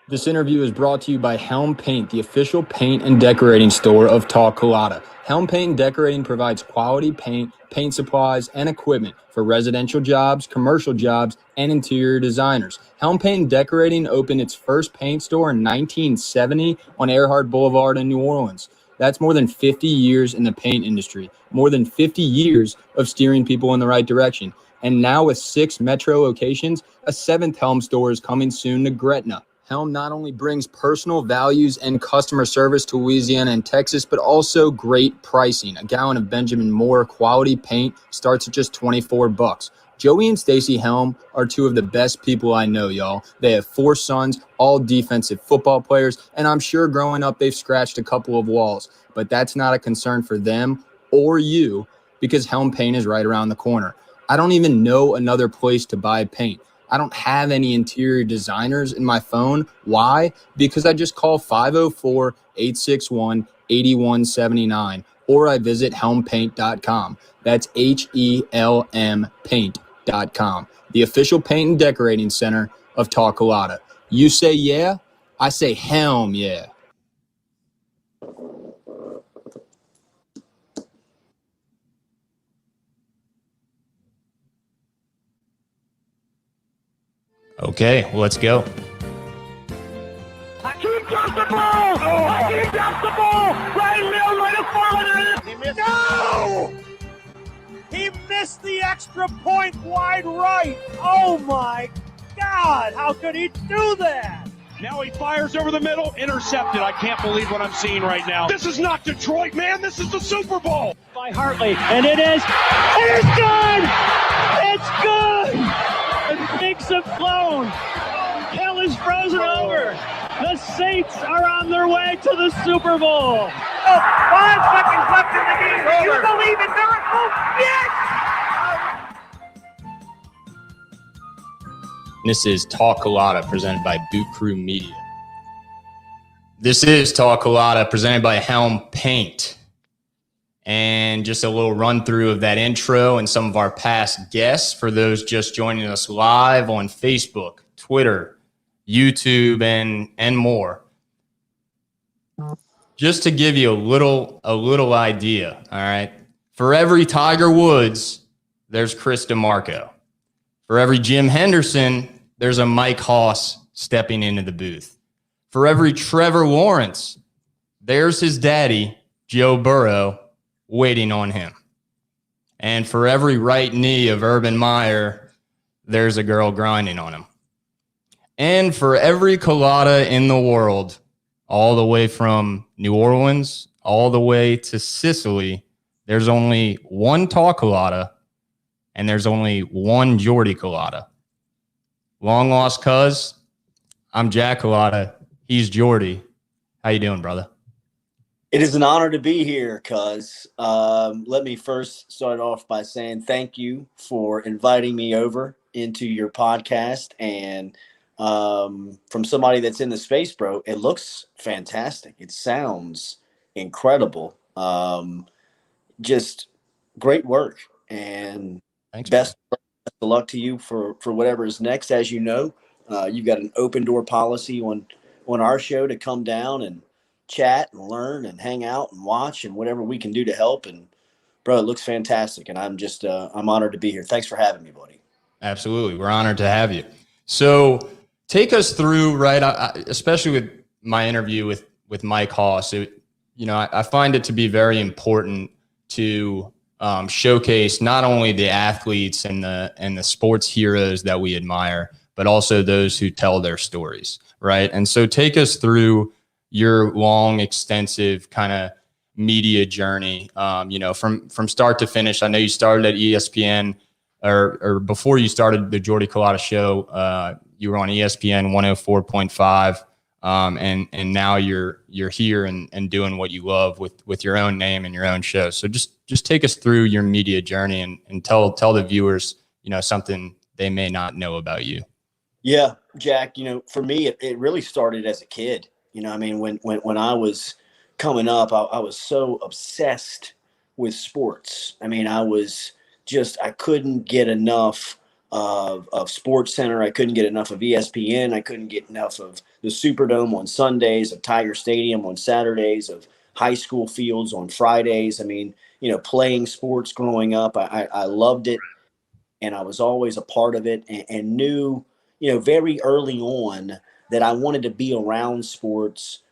This interview is brought to you by Helm Paint, the official paint and decorating store of TalkCulotta. Helm Paint and Decorating provides quality paint, paint supplies, and equipment for residential jobs, commercial jobs, and interior designers. Helm Paint and Decorating opened its first paint store in 1970 on Earhart Boulevard in New Orleans. That's more than 50 years in the paint industry, more than 50 years of steering people in the right direction. And now with 6 metro locations, a 7th Helm store is coming soon to Gretna. Helm not only brings personal values and customer service to Louisiana and Texas, but also great pricing. A gallon of Benjamin Moore quality paint starts at just $24. Joey and Stacy Helm are 2 of the best people I know, y'all. They have 4 sons, all defensive football players, and I'm sure growing up they've scratched a couple of walls. But that's not a concern for them or you because Helm Paint is right around the corner. I don't even know another place to buy paint. I don't have any interior designers in my phone. Why? Because I just call 504-861-8179 or I visit helmpaint.com. That's HELM paint.com. The official paint and decorating center of TalkCulotta. You say yeah, I say Helm yeah. Okay, well, let's go. He dropped the ball! Oh. He dropped the ball! Right middle, right up forward! He missed. No! He missed the extra point wide right! Oh my God! How could he do that? Now he fires over the middle, intercepted. I can't believe what I'm seeing right now. This is not Detroit, man. This is the Super Bowl. By Hartley, and it is good! It's good! The Knicks have flown. Hell is frozen over. The Saints are on their way to the Super Bowl. 5 seconds left in the game. Do you believe in miracles? Yes! This is TalkCulotta presented by Boot Crew Media. This is TalkCulotta presented by Helm Paint. And just a little run through of that intro and some of our past guests for those just joining us live on Facebook, Twitter, YouTube, and more. Just to give you a little idea, all right? For every Tiger Woods, there's Chris DeMarco. For every Jim Henderson, there's a Mike Hoss stepping into the booth. For every Trevor Lawrence, there's his daddy, Joe Burrow, waiting on him. And for every right knee of Urban Meyer, there's a girl grinding on him. And for every Culotta in the world, all the way from New Orleans, all the way to Sicily, there's only one TalkCulotta, and there's only one Jordy Culotta. Long lost cuz, I'm Jack Culotta. He's Jordy. How you doing, brother? It is an honor to be here, cuz. Let me first start off by saying thank you for inviting me over into your podcast. And from somebody that's in the space, bro, it looks fantastic. It sounds incredible. Just great work. And Thanks, best of luck to you for whatever is next. As you know, you've got an open door policy on our show to come down and chat and learn and hang out and watch and whatever we can do to help. And bro, it looks fantastic. And I'm just, I'm honored to be here. Thanks for having me, buddy. Absolutely. We're honored to have you. So take us through, right, especially with my interview with Mike Hoss. I find it to be very important to showcase not only the athletes and the sports heroes that we admire, but also those who tell their stories, right? And so take us through your long, extensive kind of media journey, from start to finish. I know you started at ESPN, or before you started the Jordy Culotta Show, you were on ESPN 104.5, and now you're here and doing what you love with your own name and your own show. So just take us through your media journey and tell the viewers, something they may not know about you. Yeah, Jack, for me, it really started as a kid. When I was coming up, I was so obsessed with sports. I couldn't get enough of Sports Center. I couldn't get enough of ESPN. I couldn't get enough of the Superdome on Sundays, of Tiger Stadium on Saturdays, of high school fields on Fridays. I mean, playing sports growing up, I loved it, and I was always a part of it, and knew, very early on that I wanted to be around sports,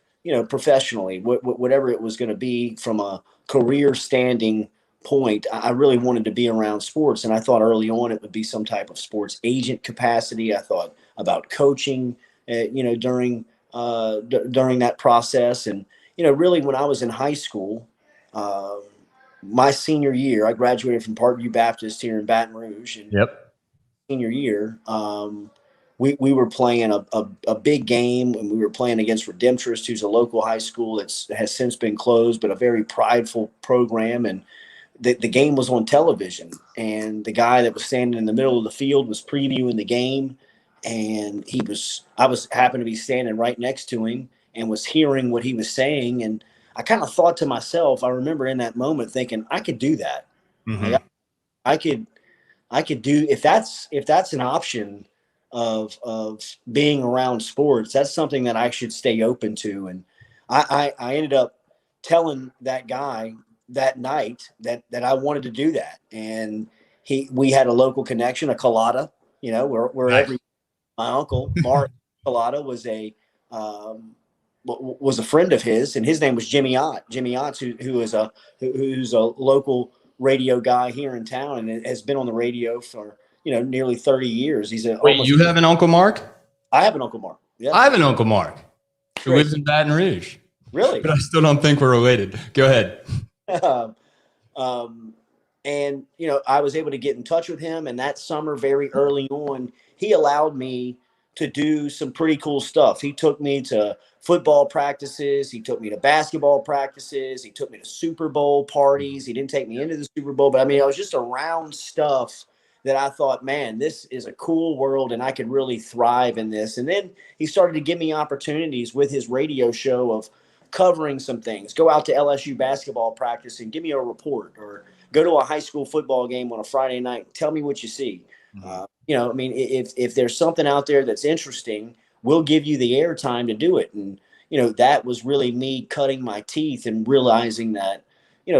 professionally, whatever it was going to be from a career standing point. I really wanted to be around sports, and I thought early on it would be some type of sports agent capacity. I thought about coaching, during that process, and really when I was in high school. My senior year, I graduated from Parkview Baptist here in Baton Rouge, and Yep. senior year, we were playing a big game, and we were playing against Redemptorist, who's a local high school that has since been closed, but a very prideful program. And the game was on television, and the guy that was standing in the middle of the field was previewing the game, and I happened to be standing right next to him and was hearing what he was saying, and I kind of thought to myself, I remember in that moment thinking, I could do that. Mm-hmm. Like I could do, if that's an option of being around sports, that's something that I should stay open to. And I ended up telling that guy that night that I wanted to do that. And we had a local connection, a Culotta, where Nice. my uncle Mark Culotta was a friend of his, and his name was Jimmy Ott. Jimmy Ott, who's a local radio guy here in town, and has been on the radio for nearly 30 years. Wait, you have an Uncle Mark? I have an Uncle Mark. Yeah, I have an Uncle Mark who lives in Baton Rouge. Really? But I still don't think we're related. Go ahead. And I was able to get in touch with him, and that summer, very early on, he allowed me to do some pretty cool stuff. He took me to football practices. He took me to basketball practices. He took me to Super Bowl parties. He didn't take me into the Super Bowl, but I mean, I was just around stuff that I thought, man, this is a cool world, and I could really thrive in this. And then he started to give me opportunities with his radio show of covering some things. Go out to LSU basketball practice and give me a report, or go to a high school football game on a Friday night. Tell me what you see. I mean, if there's something out there that's interesting, we'll give you the airtime to do it. And, that was really me cutting my teeth and realizing that,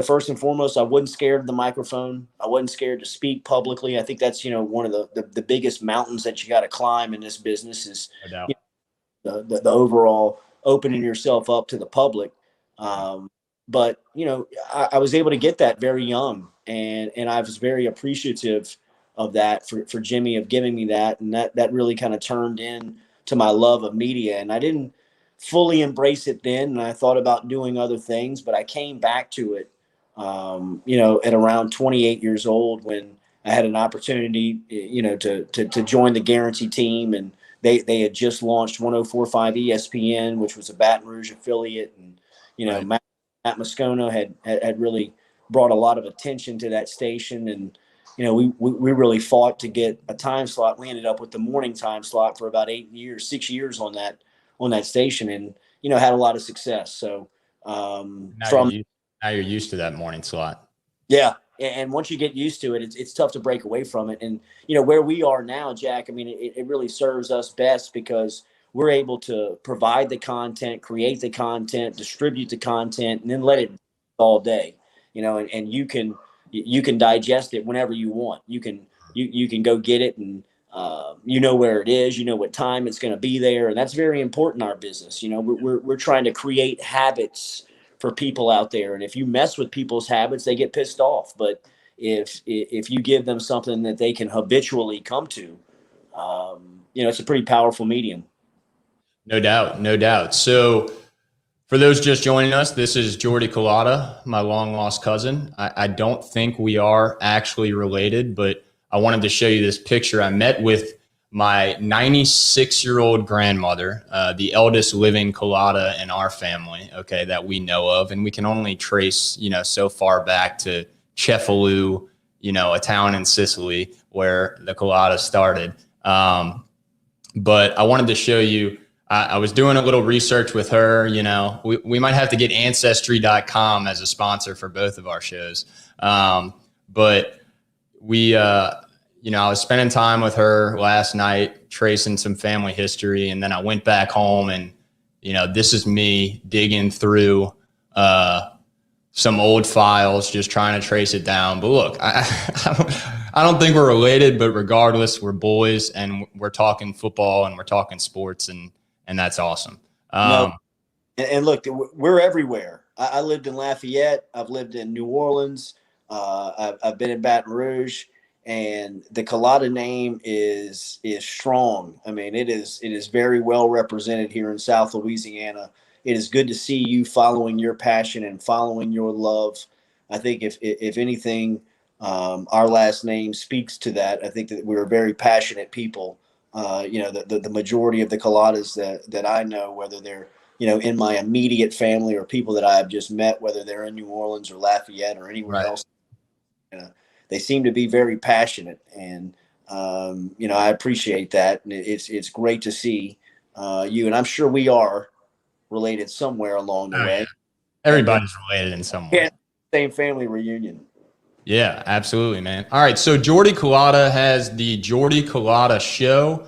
first and foremost, I wasn't scared of the microphone. I wasn't scared to speak publicly. I think that's, one of the biggest mountains that you got to climb in this business is the overall opening yourself up to the public. But, I was able to get that very young, and I was very appreciative of that for Jimmy, of giving me that. And that really kind of turned in to my love of media. And I didn't fully embrace it then, and I thought about doing other things, but I came back to it, at around 28 years old, when I had an opportunity, to join the Guarantee team. And they had just launched 104.5 ESPN, which was a Baton Rouge affiliate. And, Right. Matt Moscona had really brought a lot of attention to that station. And, we really fought to get a time slot. We ended up with the morning time slot for about 6 years on that station, and, had a lot of success. So, Now you're used to that morning slot. Yeah. And once you get used to it, it's tough to break away from it. And, where we are now, Jack, I mean, it really serves us best because we're able to provide the content, create the content, distribute the content, and then let it all day, and you can digest it whenever you want. You can go get it, and where it is, what time it's going to be there. And that's very important in our business. We're trying to create habits for people out there. And if you mess with people's habits, they get pissed off. But if you give them something that they can habitually come to, it's a pretty powerful medium. No doubt. No doubt. So for those just joining us, this is Jordy Culotta, my long lost cousin. I don't think we are actually related, but I wanted to show you this picture. I met with my 96-year-old grandmother, the eldest living Culotta in our family, okay, that we know of. And we can only trace, so far back to Cefalù, a town in Sicily where the Culotta started. But I wanted to show you, I was doing a little research with her. We might have to get Ancestry.com as a sponsor for both of our shows. But we, I was spending time with her last night, tracing some family history. And then I went back home and, this is me digging through some old files, just trying to trace it down. But look, I don't think we're related, but regardless, we're boys and we're talking football and we're talking sports, and that's awesome. No. And look, we're everywhere. I lived in Lafayette. I've lived in New Orleans. I've been in Baton Rouge, and the Culotta name is strong. I mean, it is very well represented here in South Louisiana. It is good to see you following your passion and following your love. I think if anything, our last name speaks to that. I think that we're very passionate people. The majority of the Culottas that I know, whether they're in my immediate family or people that I have just met, whether they're in New Orleans or Lafayette or anywhere else, they seem to be very passionate, and I appreciate that. And it's great to see you, and I'm sure we are related somewhere along the way. Everybody's related in some way. Same family reunion. Yeah, absolutely, man. All right, so Jordy Culotta has the Jordy Culotta Show.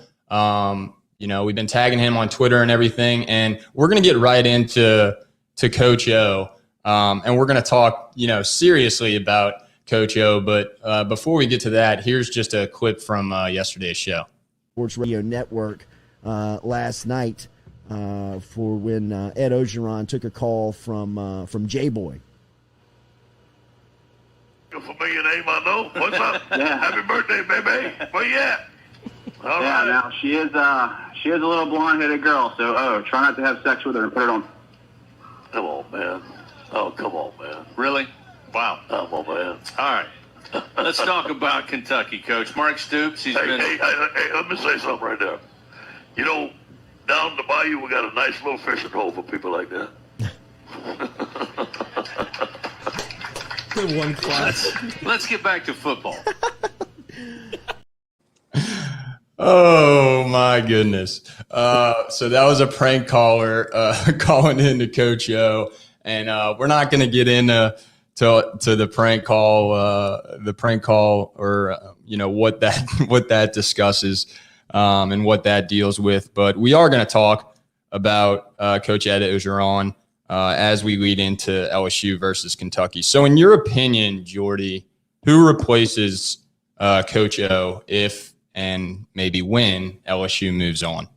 We've been tagging him on Twitter and everything, and we're going to get right into Coach O, and we're going to talk, seriously about Coach O. But before we get to that, here's just a clip from yesterday's show. Sports Radio Network last night for when Ed Ogeron took a call from J-Boy. A familiar name, I know. What's up? Yeah. Happy birthday, baby. Where you at? All right. Now she is a little blonde-headed girl, so try not to have sex with her and put it on. Come on, man. Oh, come on, man. Really? Wow. Come on, man. All right. Let's talk about Kentucky, Coach. Mark Stoops, Hey, let me say something right there. Down the bayou, we got a nice little fishing hole for people like that. One class. Let's get back to football. Oh my goodness. So that was a prank caller calling in to Coach O, and we're not going to get into the prank call, or what that discusses and what that deals with. But we are going to talk about Coach Ed Ogeron as we lead into LSU versus Kentucky. So in your opinion, Jordy, who replaces Coach O if and maybe when LSU moves on?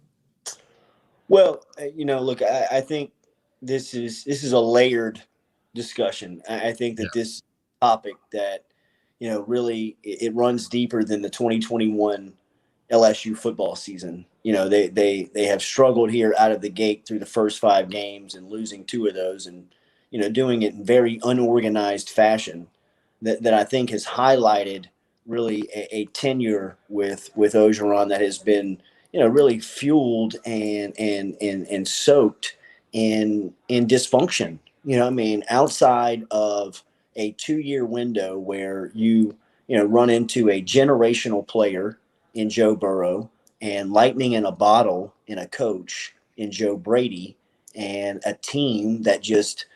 Well, look, I think this is a layered discussion. I think that this topic that, really it runs deeper than the 2021 LSU football season. They have struggled here out of the gate through the first 5 games and losing 2 of those, and doing it in very unorganized fashion that I think has highlighted really a tenure with Ogeron that has been really fueled and soaked in dysfunction. Outside of a 2-year window where you run into a generational player in Joe Burrow and lightning in a bottle in a coach in Joe Brady, and a team that just,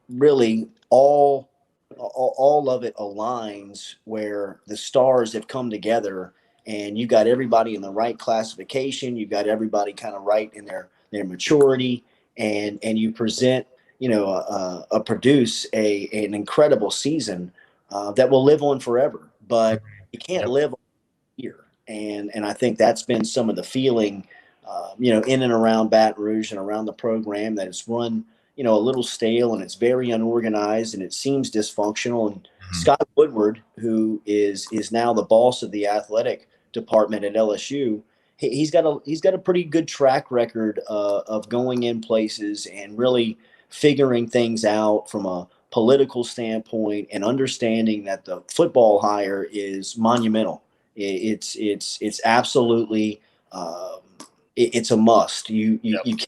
really all of it aligns where the stars have come together, and you got everybody in the right classification. You got everybody kind of right in their maturity, and you present, produce an incredible season that will live on forever, but you can't live here. And I think that's been some of the feeling, in and around Baton Rouge and around the program, that it's run, a little stale, and it's very unorganized, and it seems dysfunctional. And Scott Woodward, who is now the boss of the athletic department at LSU, he's got a pretty good track record of going in places and really figuring things out from a political standpoint, and understanding that the football hire is monumental. It's absolutely it's a must. You can't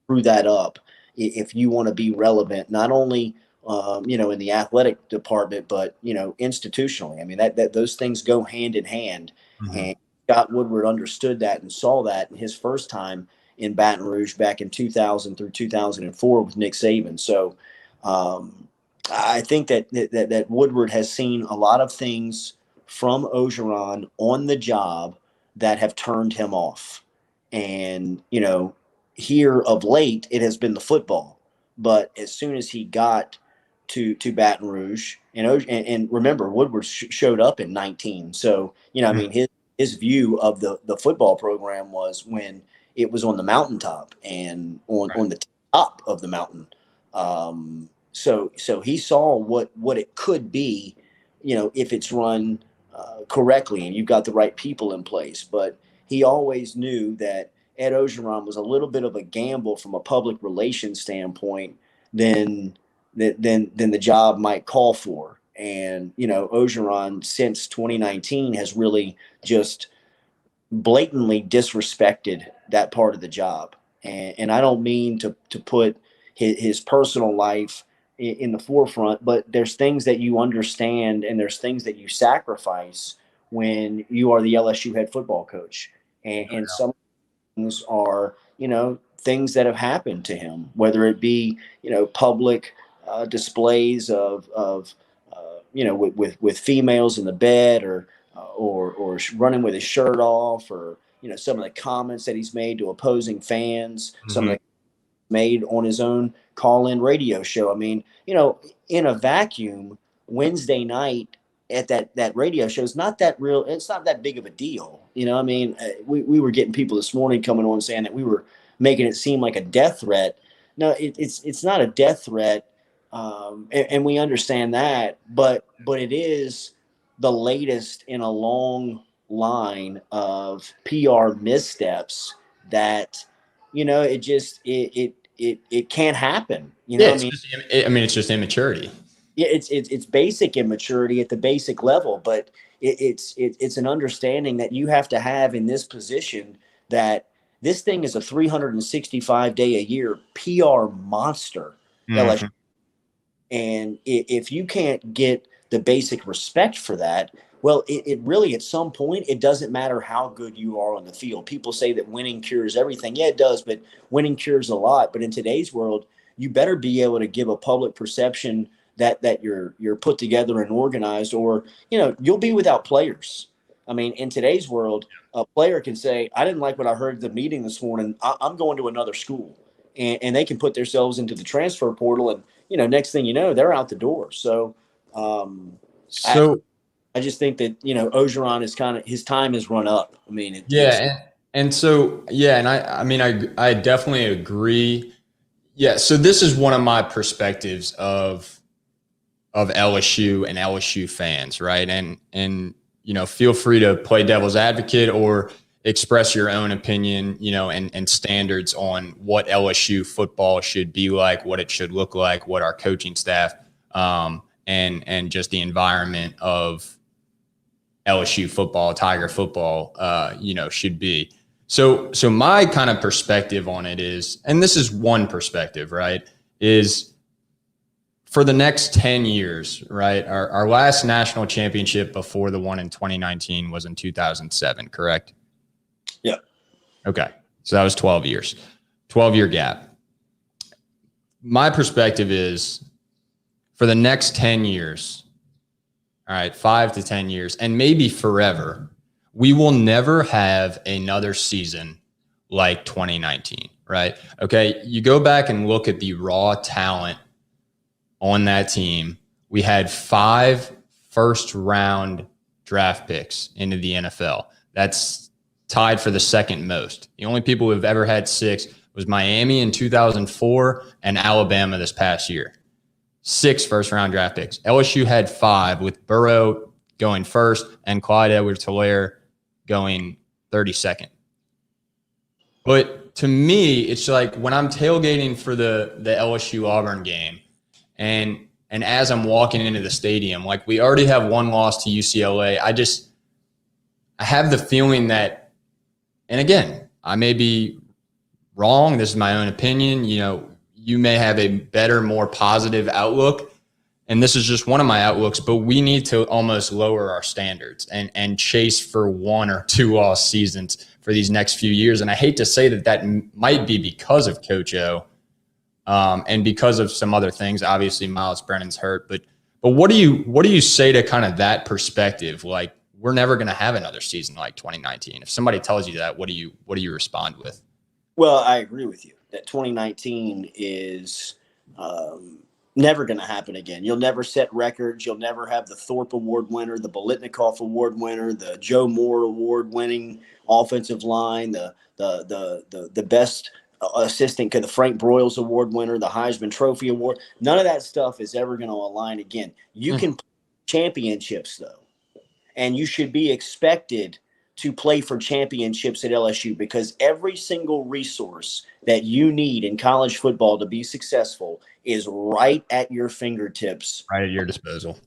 screw that up if you want to be relevant, not only in the athletic department, but institutionally. I mean, that those things go hand in hand. And Scott Woodward understood that and saw that in his first time in Baton Rouge back in 2000 through 2004 with Nick Saban. So I think that Woodward has seen a lot of things from Ogeron on the job that have turned him off. And, here of late, it has been the football. But as soon as he got to Baton Rouge, and remember, Woodward showed up in 19. So, his view of the football program was when it was on the mountaintop and on the top of the mountain. So he saw what it could be, if it's run correctly and you've got the right people in place. But he always knew that Ed Ogeron was a little bit of a gamble from a public relations standpoint than the job might call for. And, Ogeron since 2019 has really just blatantly disrespected that part of the job. And I don't mean to put his personal life in the forefront, but there's things that you understand and there's things that you sacrifice when you are the LSU head football coach. And some things are, things that have happened to him, whether it be, public displays of with females in the bed or running with his shirt off, or, some of the comments that he's made to opposing fans, some of the made on his own call-in radio show. I mean, in a vacuum, Wednesday night at that radio show is not that real. It's not that big of a deal. We were getting people this morning coming on saying that we were making it seem like a death threat. No, it's not a death threat. And we understand that, but it is the latest in a long line of PR missteps that, it can't happen. It's just immaturity. Yeah, it's basic immaturity at the basic level, but it's an understanding that you have to have in this position that this thing is a 365-day-a-year PR monster. Mm-hmm. And if you can't get the basic respect for that, well, it really, at some point, it doesn't matter how good you are on the field. People say that winning cures everything. Yeah, it does, but winning cures a lot. But in today's world, you better be able to give a public perception that you're put together and organized, or, you'll be without players. I mean, in today's world, a player can say, I didn't like what I heard at the meeting this morning. I'm going to another school. And they can put themselves into the transfer portal, and, next thing you know, they're out the door. So I just think that, Ogeron is his time has run up. I mean, I definitely agree. Yeah. So this is one of my perspectives of LSU and LSU fans. Right. And, feel free to play devil's advocate or express your own opinion, and standards on what LSU football should be like, what it should look like, what our coaching staff, and just the environment of LSU football, Tiger football, should be. So my kind of perspective on it is, and this is one perspective, right, is for the next 10 years, right, our last national championship before the one in 2019 was in 2007, correct? Yeah. Okay. So that was 12 years, 12-year gap. My perspective is for the next 10 years, all right, 5 to 10 years, and maybe forever, we will never have another season like 2019, right? Okay, you go back and look at the raw talent on that team. We had 5 first-round draft picks into the NFL. That's tied for the second most. The only people who have ever had 6 was Miami in 2004 and Alabama this past year. 6 first-round draft picks. LSU had 5, with Burrow going first and Clyde Edwards-Helaire going 32nd. But to me, it's like when I'm tailgating for the LSU Auburn game, and as I'm walking into the stadium, like, we already have one loss to UCLA. I have the feeling that, and again, I may be wrong. This is my own opinion. You may have a better, more positive outlook, and this is just one of my outlooks, but we need to almost lower our standards and chase for 1 or 2 loss seasons for these next few years. And I hate to say that might be because of Coach O, and because of some other things. Obviously, Miles Brennan's hurt, but what do you say to kind of that perspective? Like, we're never going to have another season like 2019. If somebody tells you that, what do you respond with? Well, I agree with you that 2019 is never going to happen again. You'll never set records. You'll never have the Thorpe Award winner, the Bolitnikoff Award winner, the Joe Moore Award winning offensive line, the best assistant, the Frank Broyles Award winner, the Heisman Trophy Award. None of that stuff is ever going to align again. You can play championships, though, and you should be expected to play for championships at LSU, because every single resource that you need in college football to be successful is right at your fingertips. Right at your disposal.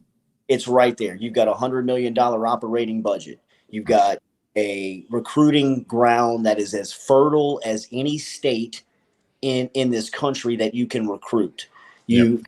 It's right there. You've got $100 million operating budget. You've got a recruiting ground that is as fertile as any state in this country that you can recruit. You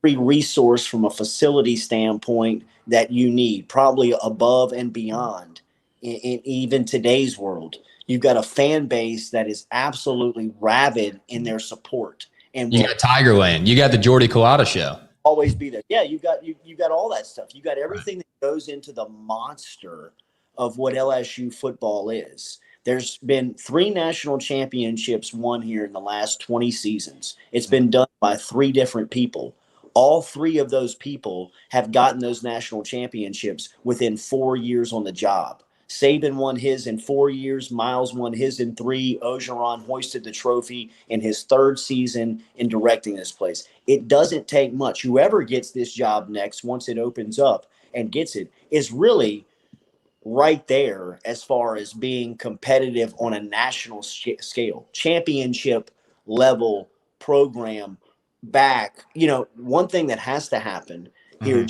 every resource from a facility standpoint that you need, probably above and beyond in even today's world. You've got a fan base that is absolutely rabid in their support. And you got Tigerland. You got the Jordy Culotta Show. Always be there. Yeah, you got all that stuff. You got everything that goes into the monster of what LSU football is. There's been 3 national championships won here in the last 20 seasons. It's been done by 3 different people. All 3 of those people have gotten those national championships within 4 years on the job. Saban won his in 4 years. Miles won his in 3. Orgeron hoisted the trophy in his 3rd season in directing this place. It doesn't take much. Whoever gets this job next, once it opens up and gets it, is really right there as far as being competitive on a national scale, championship level program back. One thing that has to happen here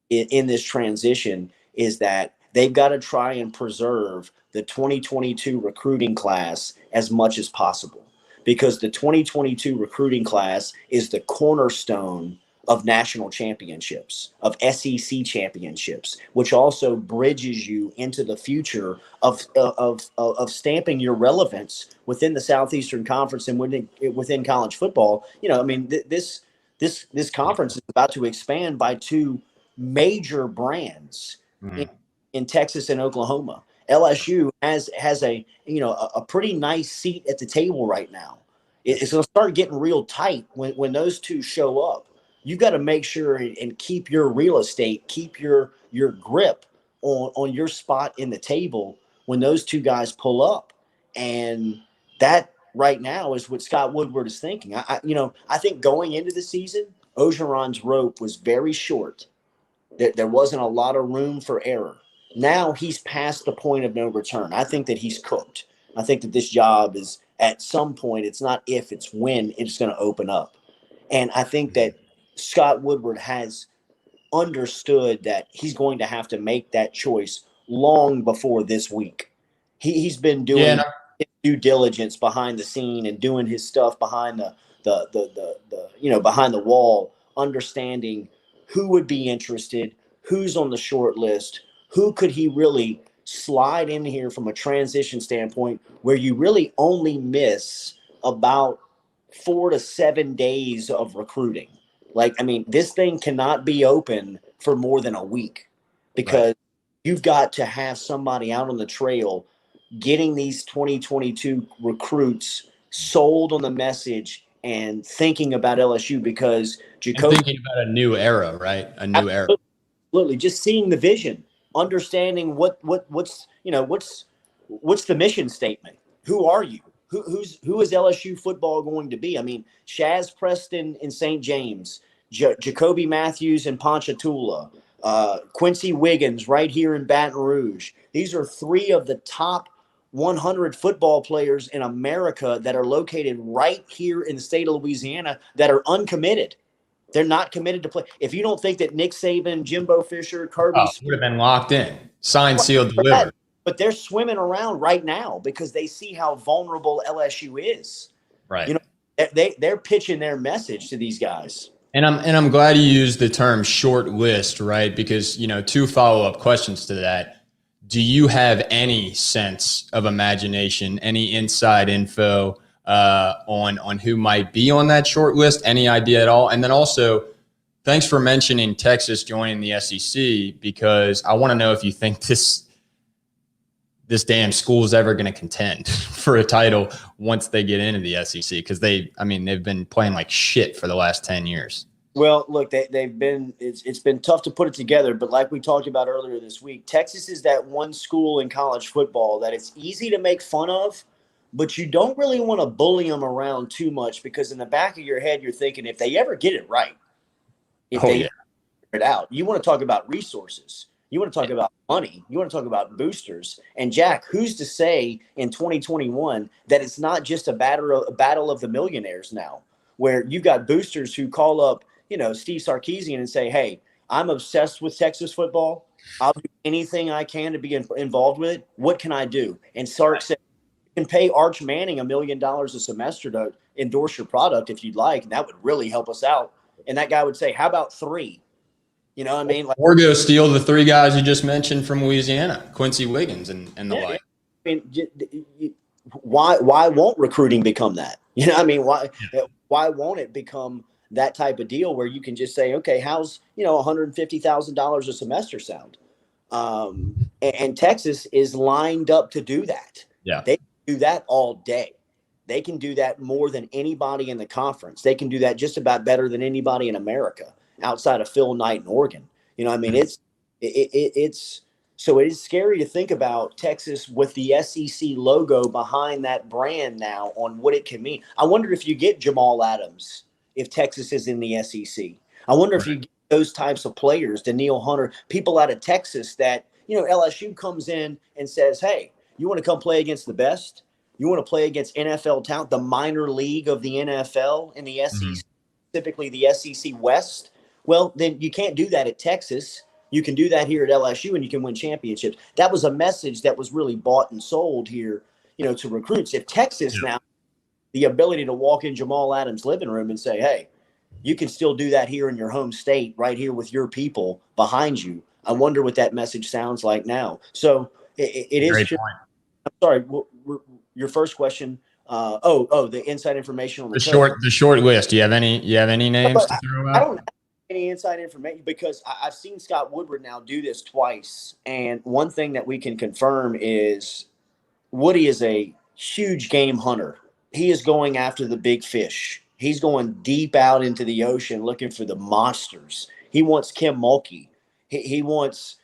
in this transition is that they've got to try and preserve the 2022 recruiting class as much as possible, because the 2022 recruiting class is the cornerstone of national championships, of SEC championships, which also bridges you into the future of stamping your relevance within the Southeastern Conference and within college football. This conference is about to expand by 2 major brands in Texas and Oklahoma. LSU has a pretty nice seat at the table right now. It's going to start getting real tight when those 2 show up. You got to make sure and keep your real estate, keep your grip on your spot in the table when those 2 guys pull up. And that right now is what Scott Woodward is thinking. I think going into the season, Orgeron's rope was very short. There wasn't a lot of room for error. Now he's past the point of no return. I think that he's cooked. I think that this job is, at some point, it's not if, it's when it's going to open up. And I think that Scott Woodward has understood that he's going to have to make that choice long before this week. He's been doing due diligence behind the scene and doing his stuff behind behind the wall, understanding who would be interested, who's on the short list, who could he really slide in here from a transition standpoint where you really only miss about 4 to 7 days of recruiting. This thing cannot be open for more than a week, because you've got to have somebody out on the trail getting these 2022 recruits sold on the message and thinking about LSU, because Jacoby, thinking about a new era, right? A new era. Absolutely. Just seeing the vision, understanding what's the mission statement. Who are you? Who is LSU football going to be? Shaz Preston in St. James, Jacoby Matthews in Ponchatoula, Quincy Wiggins right here in Baton Rouge. These are 3 of the top 100 football players in America that are located right here in the state of Louisiana that are uncommitted. They're not committed to play. If you don't think that Nick Saban, Jimbo Fisher, Kirby would have been locked in, signed, sealed, delivered. But they're swimming around right now because they see how vulnerable LSU is. Right. They're pitching their message to these guys. And I'm glad you used the term short list, right? Because, 2 follow-up questions to that. Do you have any sense of imagination, any inside info on who might be on that short list? Any idea at all? And then also, thanks for mentioning Texas joining the SEC, because I want to know if you think this damn school is ever going to contend for a title once they get into the SEC, because they've been playing like shit for the last 10 years. Well, look, they've been it's been tough to put it together, but like we talked about earlier this week, Texas is that one school in college football that it's easy to make fun of, but you don't really want to bully them around too much, because in the back of your head you're thinking, if they ever get it right, if they figure it out, you want to talk about resources. You want to talk about money. You want to talk about boosters. And Jack, who's to say in 2021 that it's not just a battle of the millionaires now, where you've got boosters who call up, Steve Sarkisian and say, hey, I'm obsessed with Texas football. I'll do anything I can to be involved with it. What can I do? And Sark said, you can pay Arch Manning $1 million a semester to endorse your product if you'd like, and that would really help us out. And that guy would say, how about 3? You know what I mean? Or go steal the 3 guys you just mentioned from Louisiana, Quincy Wiggins and the like. I mean, why won't recruiting become that? You know what I mean? Why won't it become that type of deal where you can just say, okay, how's, $150,000 a semester sound? And Texas is lined up to do that. Yeah. They can do that all day. They can do that more than anybody in the conference. They can do that just about better than anybody in America, outside of Phil Knight in Oregon. You know what I mean? So it is scary to think about Texas with the SEC logo behind that brand now on what it can mean. I wonder if you get Jamal Adams if Texas is in the SEC. I wonder if you get those types of players, Daniil Hunter, people out of Texas that, LSU comes in and says, hey, you want to come play against the best? You want to play against NFL talent, the minor league of the NFL in the SEC, specifically the SEC West? Well, then you can't do that at Texas. You can do that here at LSU, and you can win championships. That was a message that was really bought and sold here, to recruits. If Texas now, the ability to walk in Jamal Adams' living room and say, hey, you can still do that here in your home state, right here with your people behind you. I wonder what that message sounds like now. So it is Great true. point. I'm sorry. Your first question. The inside information on the short list. Do you have any names to throw out? I don't have any inside information because I've seen Scott Woodward now do this twice. And one thing that we can confirm is Woody is a huge game hunter. He is going after the big fish. He's going deep out into the ocean looking for the monsters. He wants Kim Mulkey. He wants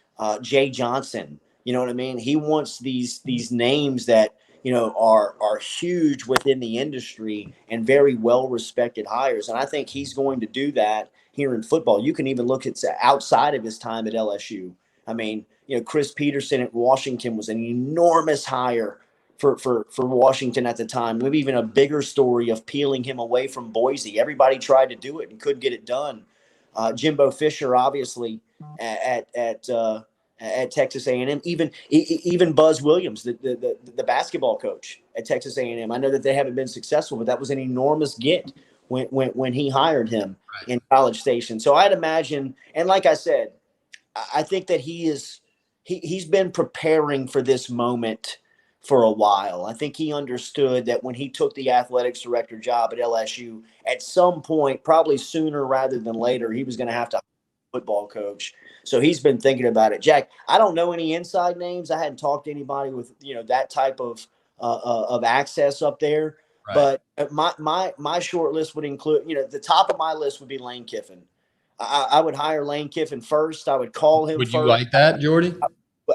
Jay Johnson. You know what I mean? He wants these names that, are huge within the industry and very well-respected hires. And I think he's going to do that here in football. You can even look at outside of his time at LSU. I mean, Chris Peterson at Washington was an enormous hire for Washington at the time. Maybe even a bigger story of peeling him away from Boise. Everybody tried to do it and couldn't get it done. Jimbo Fisher, obviously, at Texas A&M. Even Buzz Williams, the basketball coach at Texas A&M. I know that they haven't been successful, but that was an enormous get when he hired him in College Station. So I'd imagine, and like I said, I think that he's been preparing for this moment for a while. I think he understood that when he took the athletics director job at LSU, at some point, probably sooner rather than later, he was going to have to hire a football coach. So he's been thinking about it. Jack, I don't know any inside names. I hadn't talked to anybody with that type of access up there. Right. But my short list would include, the top of my list would be Lane Kiffin. I would hire Lane Kiffin first. I would call him. Would you like that, Jordy?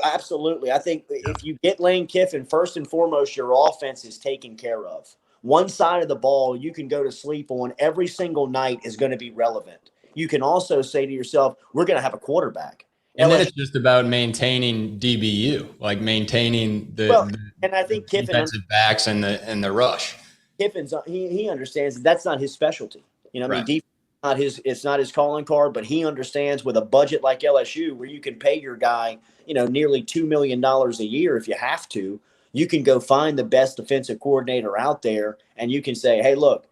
Absolutely. I think if you get Lane Kiffin, first and foremost, your offense is taken care of. One side of the ball you can go to sleep on every single night is going to be relevant. You can also say to yourself, we're going to have a quarterback. And then it's just about maintaining DBU, like maintaining and I think Kiffin defensive backs and the rush. Kiffin's he understands that's not his specialty. I mean, defense it's not his calling card, but he understands with a budget like LSU where you can pay your guy, nearly $2 million a year if you have to, you can go find the best defensive coordinator out there and you can say, hey, look,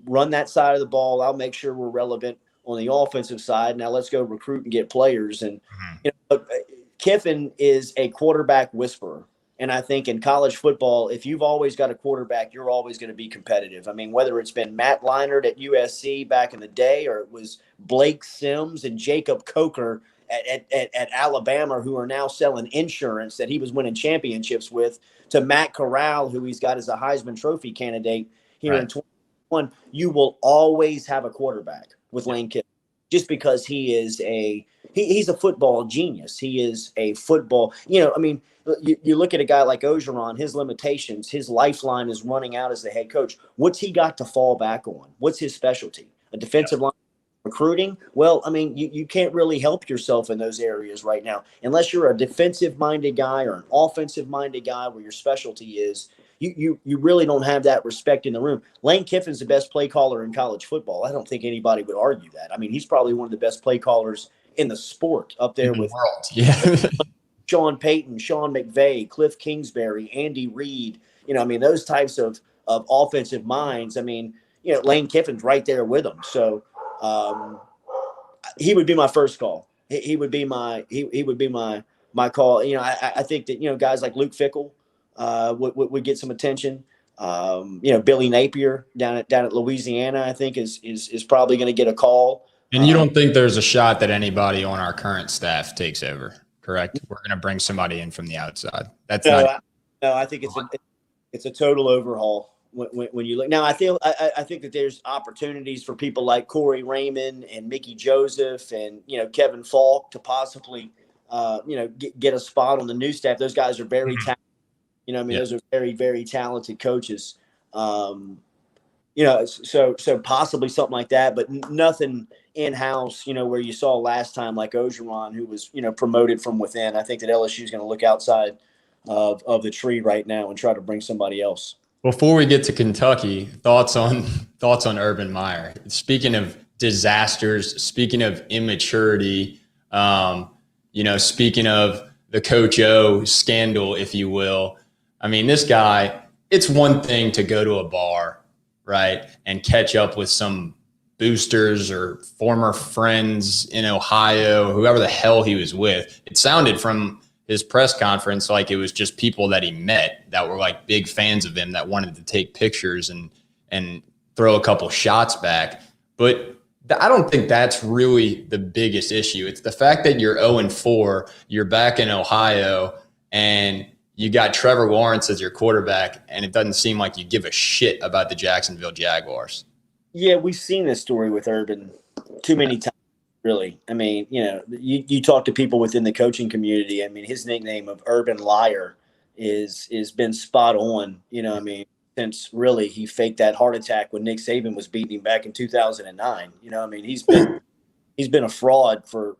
run that side of the ball. I'll make sure we're relevant on the offensive side. Now let's go recruit and get players. And Kiffin is a quarterback whisperer. And I think in college football, if you've always got a quarterback, you're always going to be competitive. I mean, whether it's been Matt Leinart at USC back in the day, or it was Blake Sims and Jacob Coker at Alabama, who are now selling insurance that he was winning championships with, to Matt Corral, who he's got as a Heisman Trophy candidate here in 2021, you will always have a quarterback with Lane Kiffin, just because he's a football genius. He is a football, I mean, you look at a guy like Orgeron, his limitations, his lifeline is running out as the head coach. What's he got to fall back on? What's his specialty? A defensive line? Recruiting? Well, I mean, you can't really help yourself in those areas right now unless you're a defensive-minded guy or an offensive-minded guy where your specialty is. You really don't have that respect in the room. Lane Kiffin's the best play caller in college football. I don't think anybody would argue that. I mean, he's probably one of the best play callers in the sport, up there with world. Yeah. Sean Payton, Sean McVay, Cliff Kingsbury, Andy Reid. I mean, those types of offensive minds. I mean, Lane Kiffin's right there with them. So he would be my first call. He would be my call. I think that guys like Luke Fickell would get some attention. Billy Napier down at Louisiana, I think is probably going to get a call. And you don't think there's a shot that anybody on our current staff takes over, correct? We're going to bring somebody in from the outside. That's no. I think it's a total overhaul. When you look now, I think that there's opportunities for people like Corey Raymond and Mickey Joseph and Kevin Falk to possibly get a spot on the new staff. Those guys are very talented. Those are very, very talented coaches. So possibly something like that, but nothing in-house. Where you saw last time like Orgeron, who was promoted from within. I think that LSU is going to look outside of the tree right now and try to bring somebody else. Before we get to Kentucky, thoughts on Urban Meyer. Speaking of disasters, speaking of immaturity, speaking of the Coach O scandal, if you will. I mean, this guy, it's one thing to go to a bar, right, and catch up with some boosters or former friends in Ohio, whoever the hell he was with. It sounded from his press conference like it was just people that he met that were like big fans of him that wanted to take pictures and throw a couple shots back. But I don't think that's really the biggest issue. It's the fact that you're 0-4, you're back in Ohio, and you got Trevor Lawrence as your quarterback, and it doesn't seem like you give a shit about the Jacksonville Jaguars. Yeah, we've seen this story with Urban too many times. Really, I mean, you talk to people within the coaching community. I mean, his nickname of Urban Liar is been spot on. I mean, since really he faked that heart attack when Nick Saban was beating him back in 2009. I mean, he's been a fraud for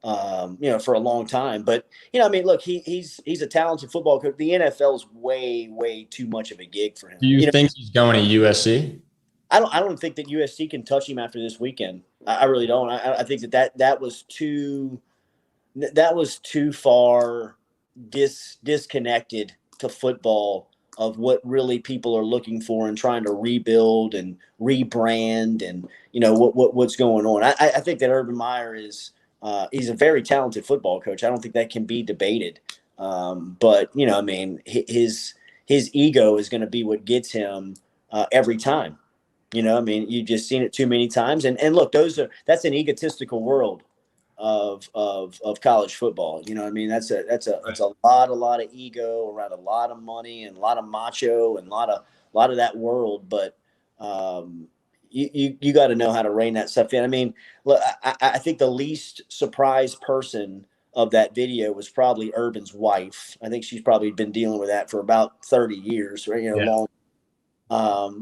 a long time. But I mean, look, he's a talented football coach. The NFL is way too much of a gig for him. Do you think he's going to USC? I don't think that USC can touch him after this weekend. I really don't. I think that was too far disconnected to football of what really people are looking for and trying to rebuild and rebrand and what's going on. I think that Urban Meyer is he's a very talented football coach. I don't think that can be debated. But I mean, his ego is going to be what gets him every time. I mean, you've just seen it too many times. And look, that's an egotistical world of college football. I mean, that's a lot of ego around a lot of money and a lot of macho and a lot of that world. But you got to know how to rein that stuff in. I mean, look, I think the least surprised person of that video was probably Urban's wife. I think she's probably been dealing with that for about 30 years, right? Long.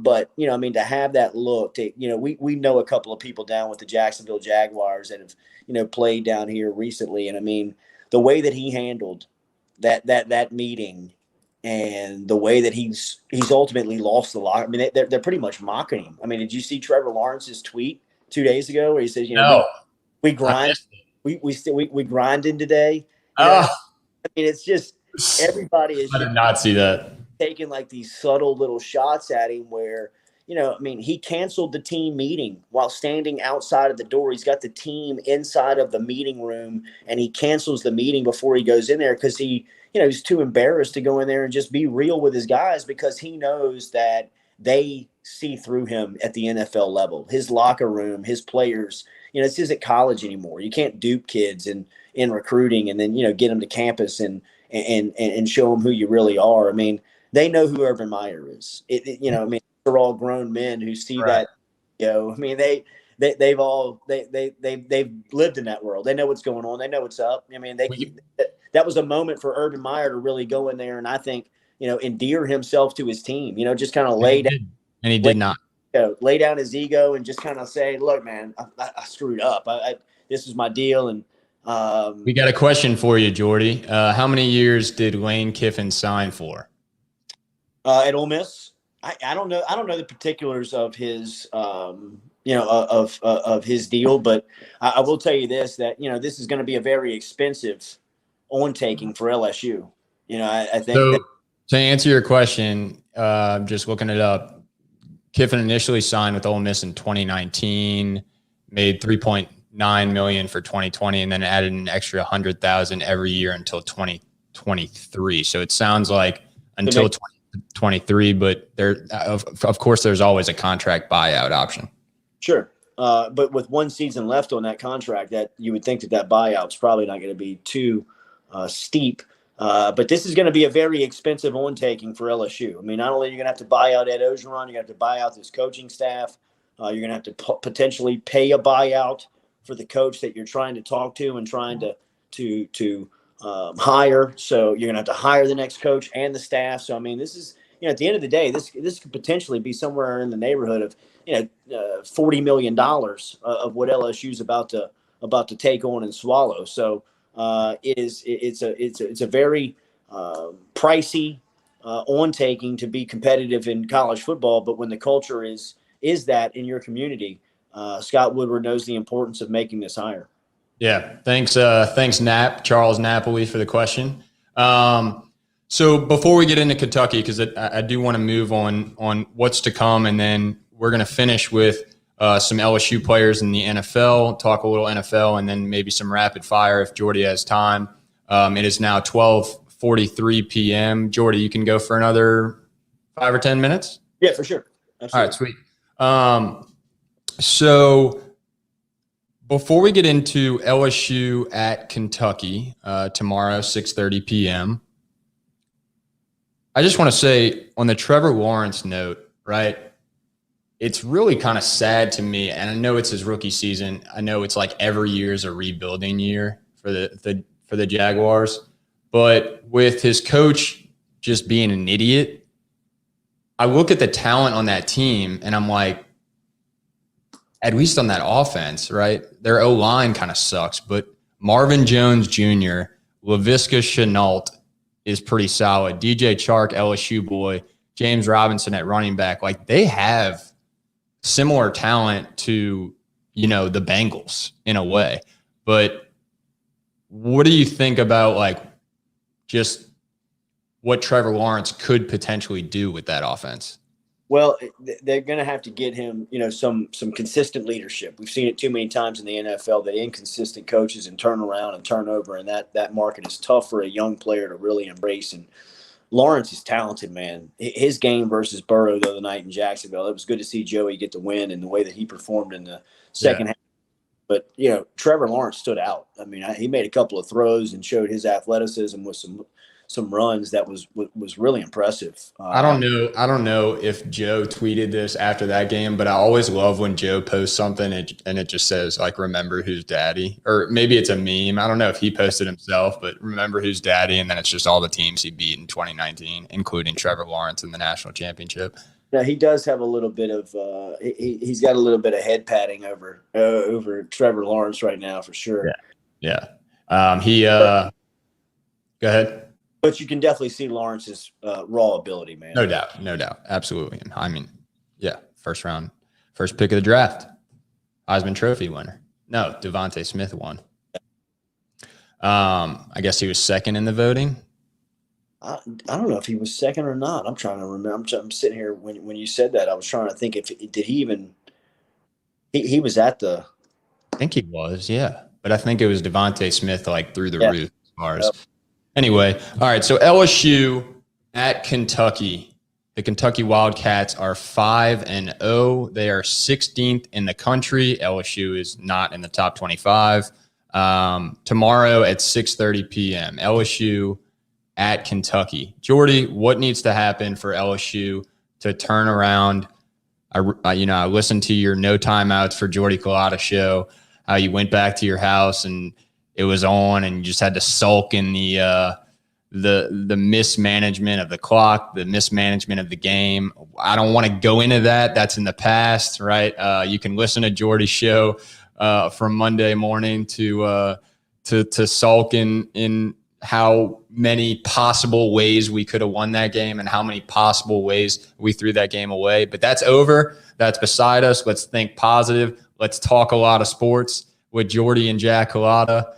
But I mean, to have that look, we know a couple of people down with the Jacksonville Jaguars that have, played down here recently. And I mean, the way that he handled that meeting and the way that he's ultimately lost the lot. I mean, they're pretty much mocking him. I mean, did you see Trevor Lawrence's tweet 2 days ago where he says, no, we grind, we grinding today. I mean, it's just everybody is. I did not see that. Taking like these subtle little shots at him where, I mean, he canceled the team meeting while standing outside of the door. He's got the team inside of the meeting room and he cancels the meeting before he goes in there because he he's too embarrassed to go in there and just be real with his guys because he knows that they see through him at the NFL level. His locker room, his players, this isn't college anymore. You can't dupe kids in recruiting and then, get them to campus and show them who you really are. I mean, they know who Urban Meyer is. They're all grown men who see Right. that, I mean, they've lived in that world. They know what's going on. They know what's up. I mean, that was a moment for Urban Meyer to really go in there and I think, endear himself to his team, just kind of lay down. And he did not. Lay down his ego and just kind of say, look, man, I screwed up. This is my deal. And we got a question for you, Jordy. How many years did Lane Kiffin sign for? At Ole Miss? I don't know. I don't know the particulars of his, of his deal, but I will tell you this, that, this is going to be a very expensive on-taking for LSU. I think so. To answer your question, just looking it up, Kiffin initially signed with Ole Miss in 2019, made $3.9 million for 2020, and then added an extra 100,000 every year until 2023. So it sounds like until 2023, but there, of course, there's always a contract buyout option. Sure. But with one season left on that contract, that you would think that buyout's probably not going to be too steep. But this is going to be a very expensive on-taking for LSU. I mean, not only are you going to have to buy out Ed Ogeron, you're going to have to buy out this coaching staff. You're going to have to potentially pay a buyout for the coach that you're trying to talk to and trying to hire. So you're going to have to hire the next coach and the staff. So, I mean, this is, at the end of the day, this could potentially be somewhere in the neighborhood of, $40 million of what LSU is about to take on and swallow. So, it's a very pricey on-taking to be competitive in college football. But when the culture is that in your community, Scott Woodward knows the importance of making this hire. Yeah. Thanks, Charles Napoli, for the question. So before we get into Kentucky, because I do want to move on what's to come, and then we're going to finish with some LSU players in the NFL, talk a little NFL, and then maybe some rapid fire if Jordy has time. It is now 12:43 p.m. Jordy, you can go for another 5 or 10 minutes? Yeah, for sure. Absolutely. All right, sweet. So before we get into LSU at Kentucky tomorrow, 6:30 p.m., I just want to say on the Trevor Lawrence note, right? It's really kind of sad to me, and I know it's his rookie season. I know it's like every year is a rebuilding year for the Jaguars, but with his coach just being an idiot, I look at the talent on that team, and I'm like, at least on that offense, right? Their O-line kind of sucks, but Marvin Jones Jr., Laviska Shenault is pretty solid. DJ Chark, LSU boy, James Robinson at running back, like they have similar talent to, the Bengals in a way. But what do you think about like just what Trevor Lawrence could potentially do with that offense? Well, they're going to have to get him, some consistent leadership. We've seen it too many times in the NFL, that inconsistent coaches and turnaround and turnover, and that market is tough for a young player to really embrace. And Lawrence is talented, man. His game versus Burrow the other night in Jacksonville, it was good to see Joey get the win and the way that he performed in the second half. But, Trevor Lawrence stood out. I mean, he made a couple of throws and showed his athleticism with some runs that was really impressive. I don't know if Joe tweeted this after that game, but I always love when Joe posts something and it just says like, remember who's daddy, or maybe it's a meme. I don't know if he posted himself, but remember who's daddy. And then it's just all the teams he beat in 2019, including Trevor Lawrence in the national championship. Now he does have a little bit of he's got a little bit of head patting over Trevor Lawrence right now for sure. Yeah. Go ahead. But you can definitely see Lawrence's raw ability, man. No doubt. Absolutely. I mean, yeah, first pick of the draft, Heisman Trophy winner. No, Devontae Smith won. I guess he was second in the voting. I don't know if he was second or not. I'm trying to remember. I'm sitting here when you said that. I was trying to think did he even – he was at the – I think he was, yeah. But I think it was Devontae Smith like through the roof as far as – Anyway, all right. So LSU at Kentucky. The Kentucky Wildcats are 5-0. They are 16th in the country. LSU is not in the top 25. Tomorrow at 6:30 p.m. LSU at Kentucky. Jordy, what needs to happen for LSU to turn around? I listened to your no timeouts for Jordy Culotta Show. How you went back to your house and it was on, and you just had to sulk in the mismanagement of the clock, the mismanagement of the game. I don't want to go into that. That's in the past, right? You can listen to Jordy's show from Monday morning to sulk in how many possible ways we could have won that game and how many possible ways we threw that game away. But that's over. That's beside us. Let's think positive. Let's talk a lot of sports with Jordy and Jack Culotta.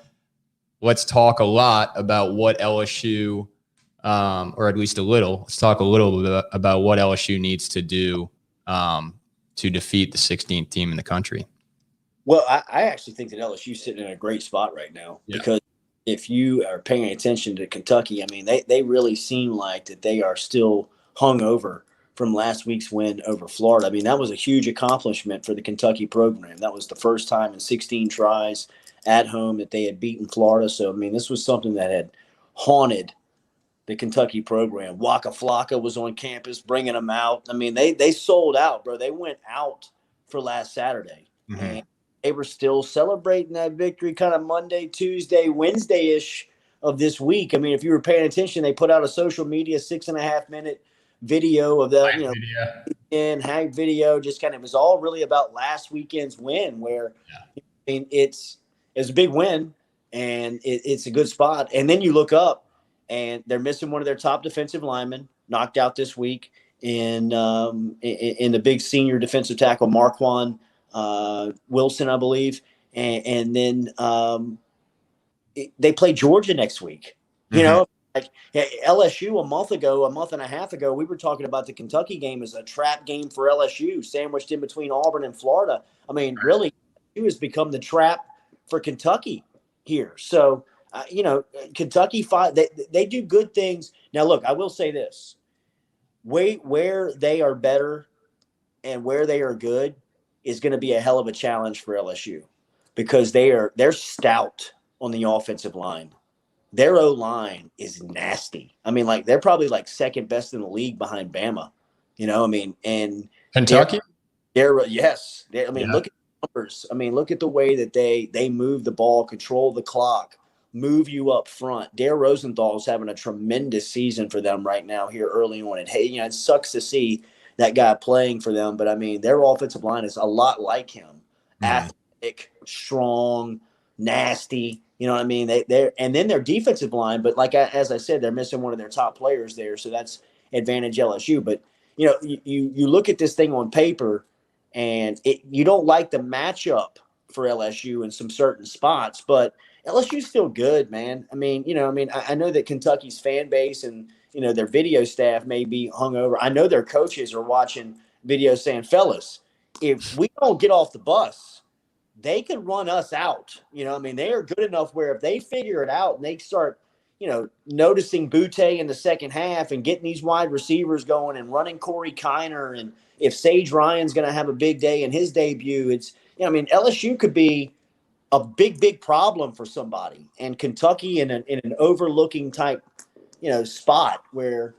Let's talk a lot about what LSU, or at least a little, let's talk a little bit about what LSU needs to do to defeat the 16th team in the country. Well, I actually think that LSU's sitting in a great spot right now because if you are paying attention to Kentucky, I mean, they really seem like that they are still hungover from last week's win over Florida. I mean, that was a huge accomplishment for the Kentucky program. That was the first time in 16 tries at home that they had beaten Florida. So, I mean, this was something that had haunted the Kentucky program. Waka Flocka was on campus bringing them out. I mean, they sold out, bro. They went out for last Saturday. Mm-hmm. And they were still celebrating that victory kind of Monday, Tuesday, Wednesday-ish of this week. I mean, if you were paying attention, they put out a social media 6.5-minute video of the, hype video. Just kind of, it was all really about last weekend's win where, I mean, it's a big win and it's a good spot. And then you look up and they're missing one of their top defensive linemen, knocked out this week in the big senior defensive tackle, Marquand Wilson, I believe. And then they play Georgia next week. Mm-hmm. You know, like LSU a month and a half ago, we were talking about the Kentucky game as a trap game for LSU, sandwiched in between Auburn and Florida. I mean, really, LSU has become the trap for Kentucky here. So, Kentucky, they do good things. Now, look, I will say this. Where they are better and where they are good is going to be a hell of a challenge for LSU because they're stout on the offensive line. Their O-line is nasty. I mean, like, they're probably like second best in the league behind Bama. You know, I mean, and Kentucky? Yes. Look at the numbers. I mean, look at the way that they move the ball, control the clock, move you up front. Dare Rosenthal's having a tremendous season for them right now here early on. And, hey, it sucks to see that guy playing for them. But, I mean, their offensive line is a lot like him. Athletic, strong, nasty. You know what I mean? And then their defensive line, but as I said, they're missing one of their top players there, so that's advantage LSU. But you look at this thing on paper, and you don't like the matchup for LSU in some certain spots, but LSU's still good, man. I mean, I know that Kentucky's fan base and their video staff may be hungover. I know their coaches are watching videos saying, "Fellas, if we don't get off the bus, they can run us out." They are good enough where if they figure it out and they start, noticing Butte in the second half and getting these wide receivers going and running Corey Kiner, and if Sage Ryan's going to have a big day in his debut, it's, LSU could be a big problem for somebody. And Kentucky in an overlooking type, spot where,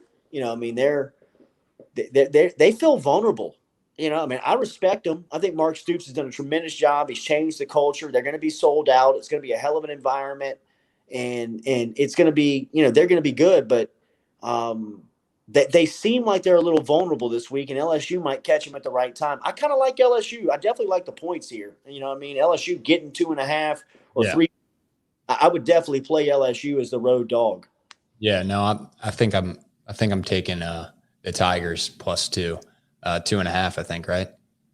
they feel vulnerable. I respect them. I think Mark Stoops has done a tremendous job. He's changed the culture. They're going to be sold out. It's going to be a hell of an environment, and it's going to be, they're going to be good. But they seem like they're a little vulnerable this week, and LSU might catch them at the right time. I kind of like LSU. I definitely like the points here. LSU getting 2.5 or 3. I would definitely play LSU as the road dog. Yeah, no, I think I'm taking the Tigers +2. 2.5, I think, right?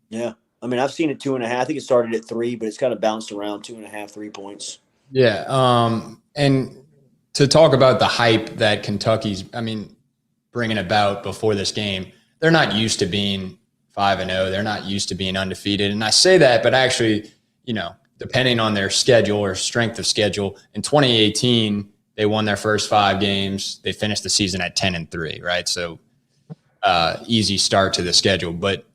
Yeah. I've seen it 2.5. I think it started at 3, but it's kind of bounced around 2.5, 3 points. Yeah. And to talk about the hype that Kentucky's, bringing about before this game, they're not used to being 5-0. They're not used to being undefeated. And I say that, but actually, depending on their schedule or strength of schedule, in 2018, They won their first 5 games. They finished the season at 10-3, right? So easy start to the schedule. But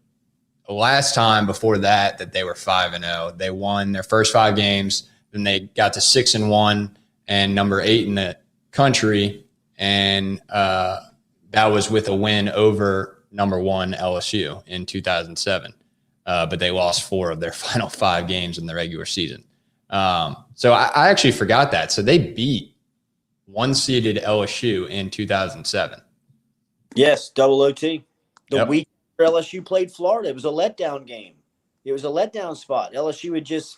last time before that they were 5-0, they won their first 5 games. Then they got to 6-1 and number 8 in the country. And that was with a win over number 1 LSU in 2007. But they lost 4 of their final 5 games in the regular season. So I actually forgot that. So they beat 1-seeded LSU in 2007. Yes, double OT. The Yep. week LSU played Florida, it was a letdown game. It was a letdown spot. LSU had just,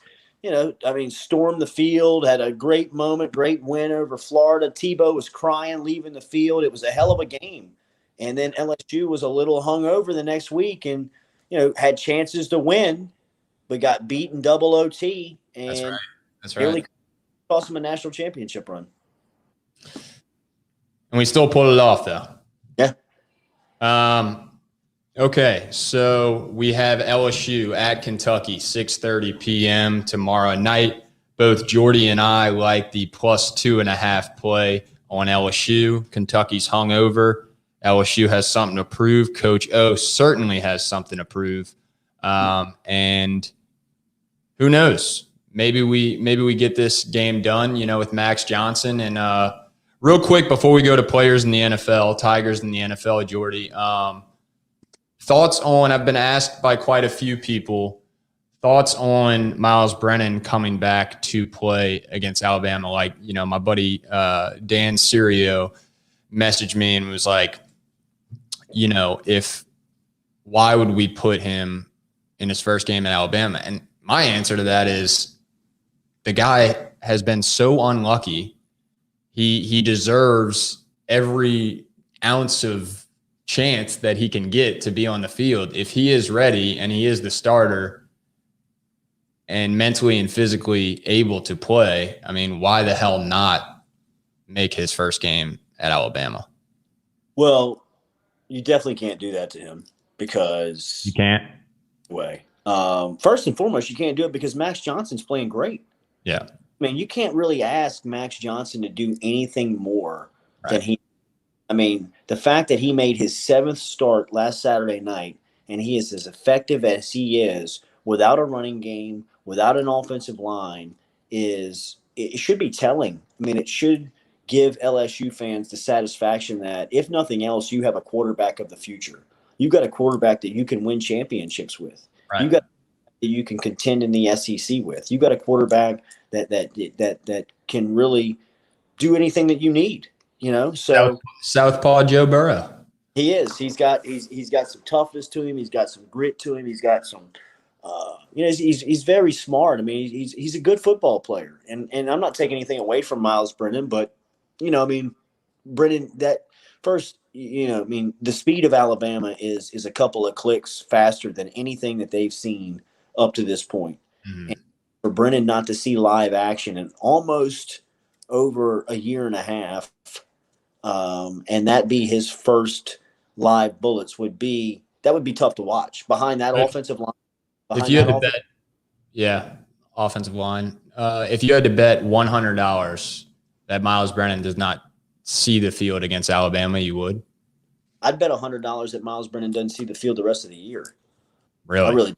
stormed the field, had a great moment, great win over Florida. Tebow was crying, leaving the field. It was a hell of a game. And then LSU was a little hungover the next week and, had chances to win, but got beaten double OT. And That's right. Nearly cost them a national championship run. And we still pulled it off, though. Yeah. Okay, so we have LSU at Kentucky, 6:30 p.m. tomorrow night. Both Jordy and I like the +2.5 play on LSU. Kentucky's hungover. LSU has something to prove. Coach O certainly has something to prove. And who knows? Maybe we get this game done, with Max Johnson. And real quick before we go to players in the NFL, Tigers in the NFL, Jordy. Thoughts on, I've been asked by quite a few people, thoughts on Miles Brennan coming back to play against Alabama. Like, my buddy Dan Sirio messaged me and was like, why would we put him in his first game at Alabama? And my answer to that is the guy has been so unlucky. He deserves every ounce of chance that he can get to be on the field. If he is ready and he is the starter and mentally and physically able to play, why the hell not make his first game at Alabama? Well, you definitely can't do that to him because you can't. First and foremost, you can't do it because Max Johnson's playing great. Yeah. You can't really ask Max Johnson to do anything more than he. The fact that he made his 7th start last Saturday night and he is as effective as he is without a running game, without an offensive line, it should be telling. It should give LSU fans the satisfaction that, if nothing else, you have a quarterback of the future. You've got a quarterback that you can win championships with. Right. You got that you can contend in the SEC with. You got a quarterback that can really do anything that you need. So Southpaw Joe Burrow. He is. He's got some toughness to him. He's got some grit to him. He's got some. He's very smart. He's a good football player. And I'm not taking anything away from Miles Brennan, but Brennan, that first, the speed of Alabama is a couple of clicks faster than anything that they've seen up to this point. Mm-hmm. And for Brennan not to see live action in almost over a year and a half, and that be his first live bullets would be tough to watch behind that offensive line. If you had to bet, offensive line. If you had to bet $100 that Miles Brennan does not see the field against Alabama, you would? I'd bet $100 that Miles Brennan doesn't see the field the rest of the year. Really?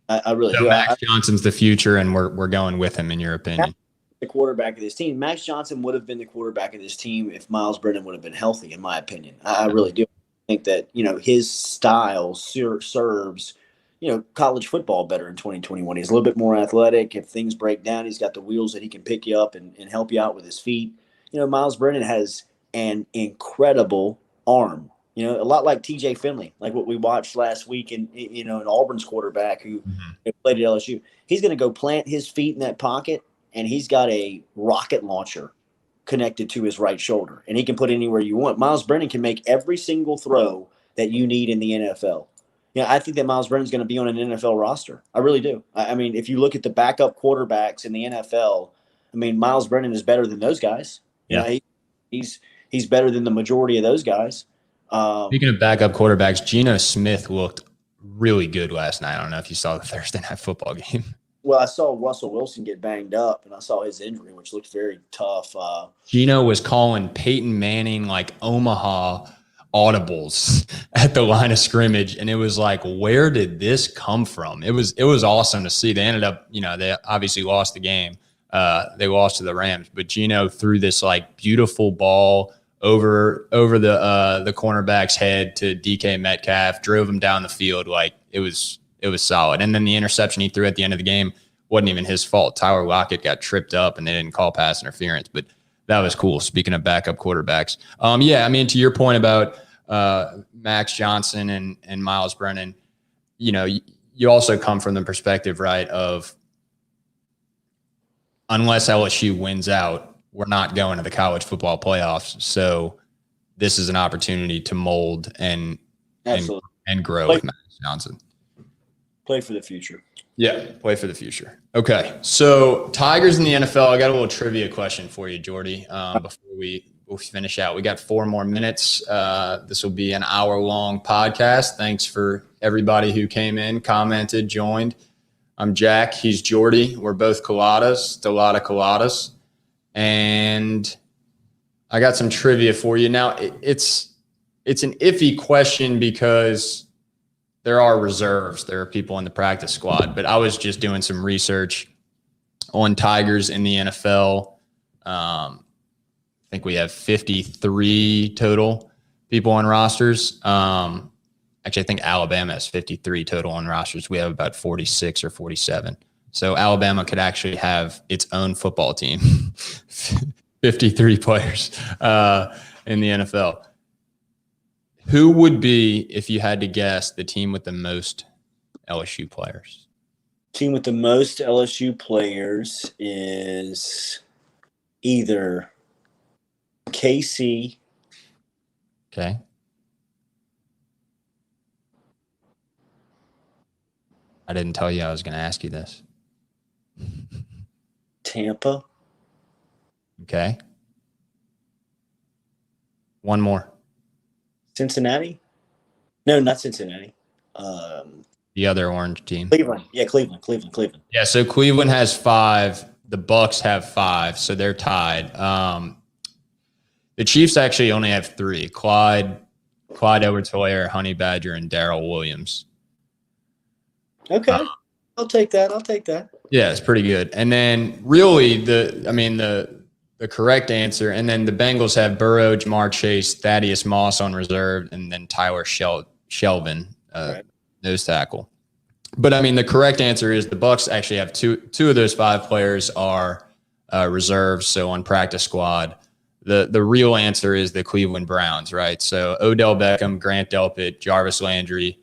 I really do. Max Johnson's the future, and we're going with him, in your opinion. The quarterback of this team. Max Johnson would have been the quarterback of this team if Miles Brennan would have been healthy, in my opinion. I really do think that, his style serves, college football better in 2021. He's a little bit more athletic. If things break down, he's got the wheels that he can pick you up and help you out with his feet. Miles Brennan has an incredible arm. A lot like TJ Finley, like what we watched last week in Auburn's quarterback who played at LSU. He's going to go plant his feet in that pocket, and he's got a rocket launcher connected to his right shoulder, and he can put it anywhere you want. Miles Brennan can make every single throw that you need in the NFL. I think that Miles Brennan's going to be on an NFL roster. I really do. If you look at the backup quarterbacks in the NFL, Miles Brennan is better than those guys. Yeah. He's better than the majority of those guys. Speaking of backup quarterbacks, Geno Smith looked really good last night. I don't know if you saw the Thursday night football game. Well, I saw Russell Wilson get banged up, and I saw his injury, which looked very tough. Gino was calling Peyton Manning like Omaha audibles at the line of scrimmage, and it was like, where did this come from? It was awesome to see. They ended up, they obviously lost the game. They lost to the Rams, but Gino threw this like beautiful ball over the cornerback's head to DK Metcalf, drove him down the field. Like it was solid. And then the interception he threw at the end of the game wasn't even his fault. Tyler Lockett got tripped up and they didn't call pass interference, but that was cool. Speaking of backup quarterbacks. To your point about Max Johnson and Miles Brennan, you also come from the perspective, right, of unless LSU wins out, we're not going to the college football playoffs. So this is an opportunity to mold and grow with Max Johnson. Play for the future. Yeah, play for the future. Okay, so Tigers in the NFL. I got a little trivia question for you, Jordy, before we finish out. We got 4 more minutes. This will be an hour-long podcast. Thanks for everybody who came in, commented, joined. I'm Jack. He's Jordy. We're both Culottas, A Lotta Culottas. And I got some trivia for you. Now, it's an iffy question because there are reserves. There are people in the practice squad. But I was just doing some research on Tigers in the NFL. I think we have 53 total people on rosters. Actually, I think Alabama has 53 total on rosters. We have about 46 or 47. So Alabama could actually have its own football team, 53 players in the NFL. Who would be, if you had to guess, the team with the most LSU players? Team with the most LSU players is either KC. Okay. I didn't tell you I was going to ask you this. Tampa. Okay. One more. Cincinnati? No, not Cincinnati. The other orange team. Cleveland. Yeah, Cleveland. Yeah, so Cleveland has 5. The Bucks have 5, so they're tied. The Chiefs actually only have 3. Clyde Edwards-Helaire, Honey Badger, and Darrell Williams. Okay. I'll take that. Yeah, it's pretty good. And then really the correct answer, and then the Bengals have Burrow, Jamar Chase, Thaddeus Moss on reserve, and then Tyler Shelvin, nose tackle. But the correct answer is the Bucks actually have two of those 5 players are reserves, so on practice squad. The real answer is the Cleveland Browns, right? So Odell Beckham, Grant Delpit, Jarvis Landry,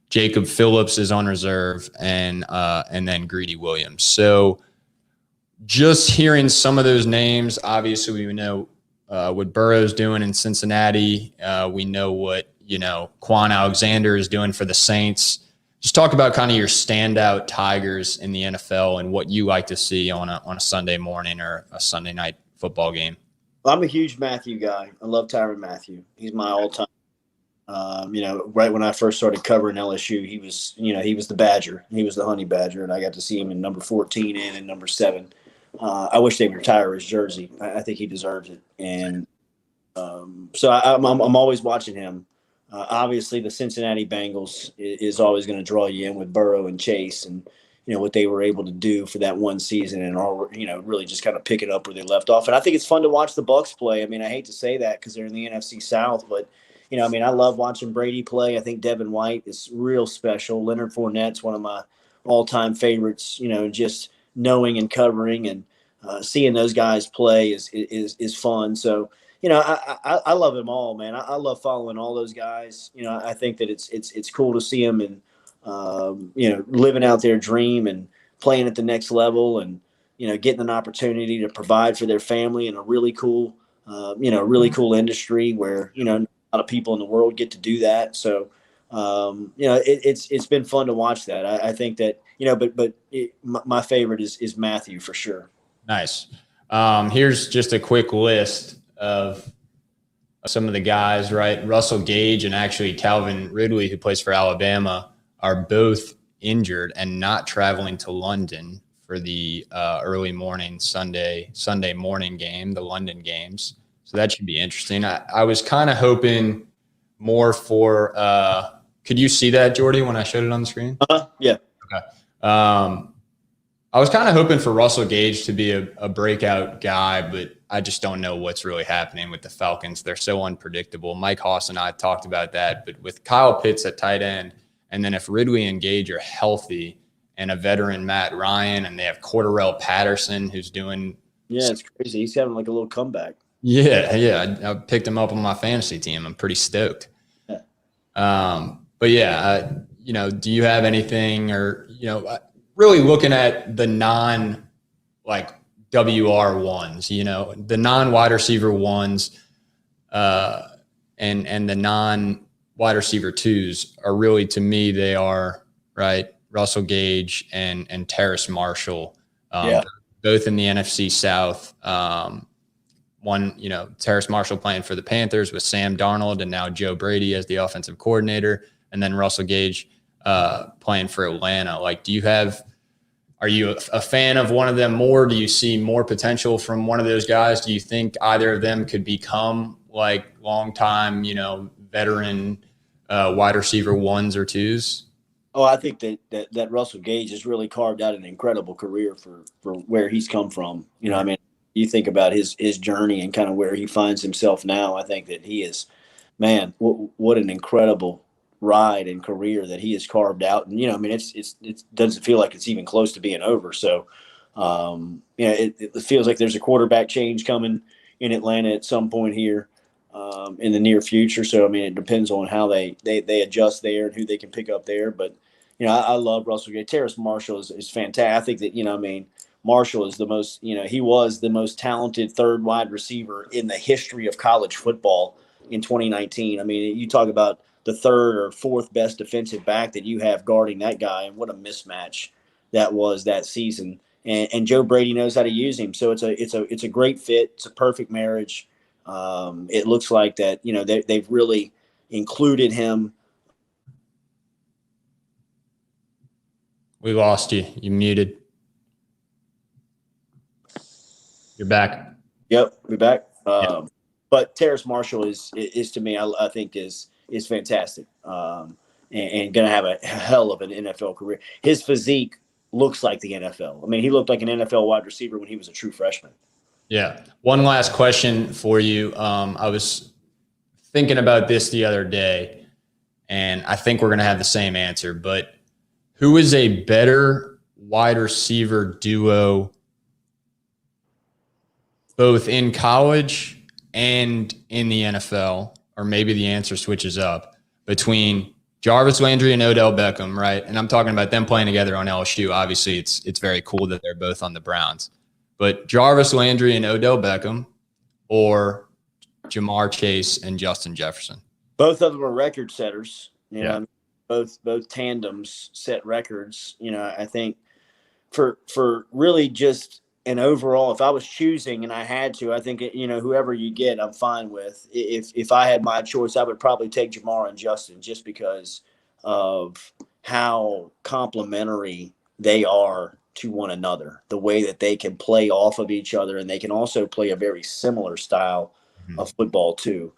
Jacob Phillips is on reserve, and then Greedy Williams. So just hearing some of those names, obviously we know what Burrow's doing in Cincinnati. We know what Quan Alexander is doing for the Saints. Just talk about kind of your standout Tigers in the NFL and what you like to see on a Sunday morning or a Sunday night football game. I'm a huge Matthew guy. I love Tyrann Mathieu. He's my all-time. Right when I first started covering LSU, he was the Badger. He was the Honey Badger, and I got to see him in number 14 and in number 7. I wish they would retire his jersey. I think he deserves it. And so I'm always watching him. Obviously, the Cincinnati Bengals is always going to draw you in with Burrow and Chase and, what they were able to do for that one season and, really just kind of pick it up where they left off. And I think it's fun to watch the Bucks play. I hate to say that because they're in the NFC South, but, I love watching Brady play. I think Devin White is real special. Leonard Fournette's one of my all-time favorites, just knowing and covering and seeing those guys play is fun. So, I love them all, man. I love following all those guys. I think that it's cool to see them and, living out their dream and playing at the next level and, getting an opportunity to provide for their family in a really cool industry where, a lot of people in the world get to do that. So, it's been fun to watch that. I think that, my favorite is Matthew for sure. Nice. Here's just a quick list of some of the guys, right? Russell Gage and actually Calvin Ridley, who plays for Alabama, are both injured and not traveling to London for the early morning Sunday morning game, the London games. So that should be interesting. I was kind of hoping more for could you see that, Jordy, when I showed it on the screen? Yeah. Okay. I was kind of hoping for Russell Gage to be a breakout guy, but I just don't know what's really happening with the Falcons. They're so unpredictable. Mike Haas and I talked about that, but with Kyle Pitts at tight end, and then if Ridley and Gage are healthy and a veteran Matt Ryan, and they have Cordarrelle Patterson who's doing – yeah, it's crazy. He's having like a little comeback. Yeah. I picked him up on my fantasy team. I'm pretty stoked. Yeah. But yeah, do you have anything or, really looking at the non WR ones, the non wide receiver ones, and the non wide receiver twos are really, to me, they are right. Russell Gage and Terrace Marshall, both in the NFC South. One, Terrace Marshall playing for the Panthers with Sam Darnold and now Joe Brady as the offensive coordinator. And then Russell Gage playing for Atlanta. Are you a fan of one of them more? Do you see more potential from one of those guys? Do you think either of them could become long-time, veteran wide receiver ones or twos? Oh, I think that Russell Gage has really carved out an incredible career for where he's come from. You think about his journey and kind of where he finds himself now. I think that he is, man, what an incredible ride and career that he has carved out. And, it doesn't feel like it's even close to being over. So, it feels like there's a quarterback change coming in Atlanta at some point here in the near future. So, it depends on how they adjust there and who they can pick up there. But, I love Russell Gage. Terrace Marshall is fantastic. I think that, Marshall is the most, he was the most talented third wide receiver in the history of college football in 2019. You talk about the third or fourth best defensive back that you have guarding that guy, and what a mismatch that was that season. And Joe Brady knows how to use him, so it's a great fit. It's a perfect marriage. It looks like that they've really included him. We lost you. You muted. You're back. Yep, we're back. But Terrace Marshall is to me, I think is fantastic, and going to have a hell of an NFL career. His physique looks like the NFL. He looked like an NFL wide receiver when he was a true freshman. Yeah. One last question for you. I was thinking about this the other day, and I think we're going to have the same answer, but who is a better wide receiver duo both in college and in the NFL, or maybe the answer switches up, between Jarvis Landry and Odell Beckham, right? And I'm talking about them playing together on LSU. Obviously, it's very cool that they're both on the Browns. But Jarvis Landry and Odell Beckham, or Jamar Chase and Justin Jefferson? Both of them are record setters. Both tandems set records. I think for really just an overall, if I was choosing and I had to, I think, whoever you get, I'm fine with. If I had my choice, I would probably take Jamar and Justin, just because of how complementary they are to one another, the way that they can play off of each other, and they can also play a very similar style of football too.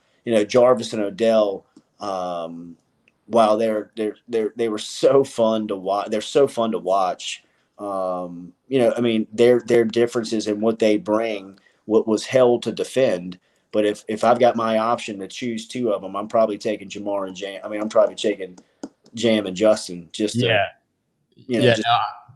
Jarvis and Odell, while they were so fun to watch, they're so fun to watch. Their differences in what they bring, what was held to defend. But if I've got my option to choose two of them, I'm probably taking Jamar and Jam. I'm probably taking Jam and Justin.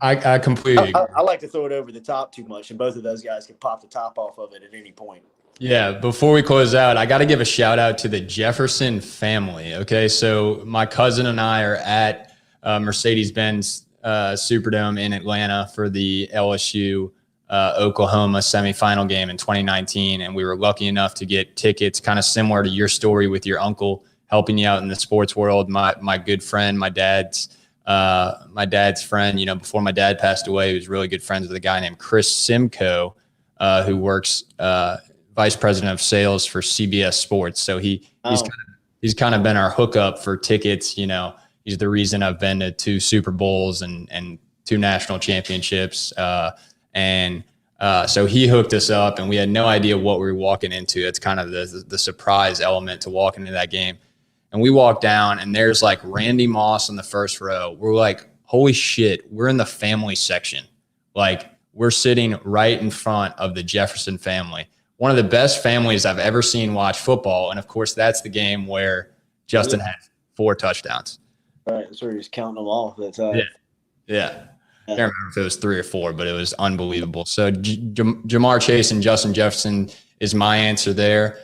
I completely agree. I like to throw it over the top too much, and both of those guys can pop the top off of it at any point. Yeah, before we close out, I got to give a shout out to the Jefferson family. Okay, so my cousin and I are at Mercedes-Benz Superdome in Atlanta for the LSU Oklahoma semifinal game in 2019, and we were lucky enough to get tickets, kind of similar to your story with your uncle helping you out in the sports world. My good friend, my dad's friend, before my dad passed away, he was really good friends with a guy named Chris Simcoe, who works vice president of sales for CBS Sports. So he's kind of been our hookup for tickets. He's the reason I've been to 2 Super Bowls and national championships. So he hooked us up, and we had no idea what we were walking into. It's kind of the surprise element to walking into that game. And we walk down, and there's like Randy Moss in the first row. We're like, holy shit, we're in the family section. Like, we're sitting right in front of the Jefferson family. One of the best families I've ever seen watch football. And, of course, that's the game where Justin had 4 touchdowns. Right, that's where he was counting them off. That's Yeah. I can't remember if it was 3 or 4, but it was unbelievable. So Jamar Chase and Justin Jefferson is my answer there.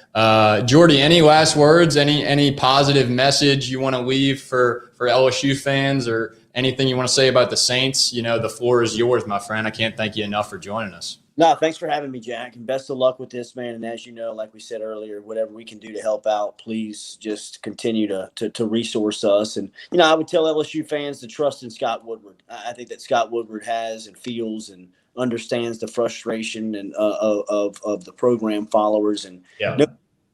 Jordy, any last words? Any positive message you want to leave for LSU fans, or anything you want to say about the Saints? The floor is yours, my friend. I can't thank you enough for joining us. No, thanks for having me, Jack, and best of luck with this, man. And as you know, like we said earlier, whatever we can do to help out, please just continue to resource us. And, I would tell LSU fans to trust in Scott Woodward. I think that Scott Woodward has and feels and understands the frustration and of the program followers, and knows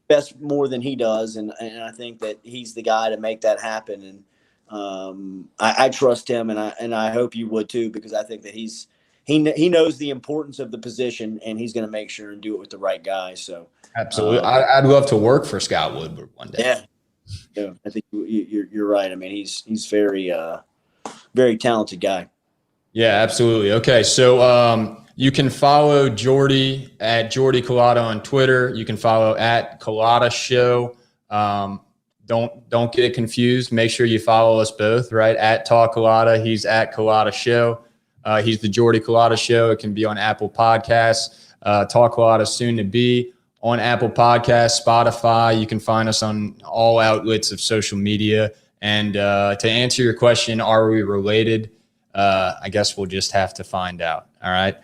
best more than he does. And I think that he's the guy to make that happen. And I trust him, and I hope you would too, because I think that he knows the importance of the position, and he's going to make sure and do it with the right guy. So absolutely, I'd love to work for Scott Woodward one day. Yeah, I think you're right. I mean, he's very very talented guy. Yeah, absolutely. Okay, so you can follow Jordy at Jordy Culotta on Twitter. You can follow at Culotta Show. Don't get it confused. Make sure you follow us both, right? At TalkCulotta, he's at Culotta Show. He's the Jordy Culotta Show. It can be on Apple Podcasts. TalkCulotta soon to be on Apple Podcasts, Spotify. You can find us on all outlets of social media. And to answer your question, are we related? I guess we'll just have to find out. All right.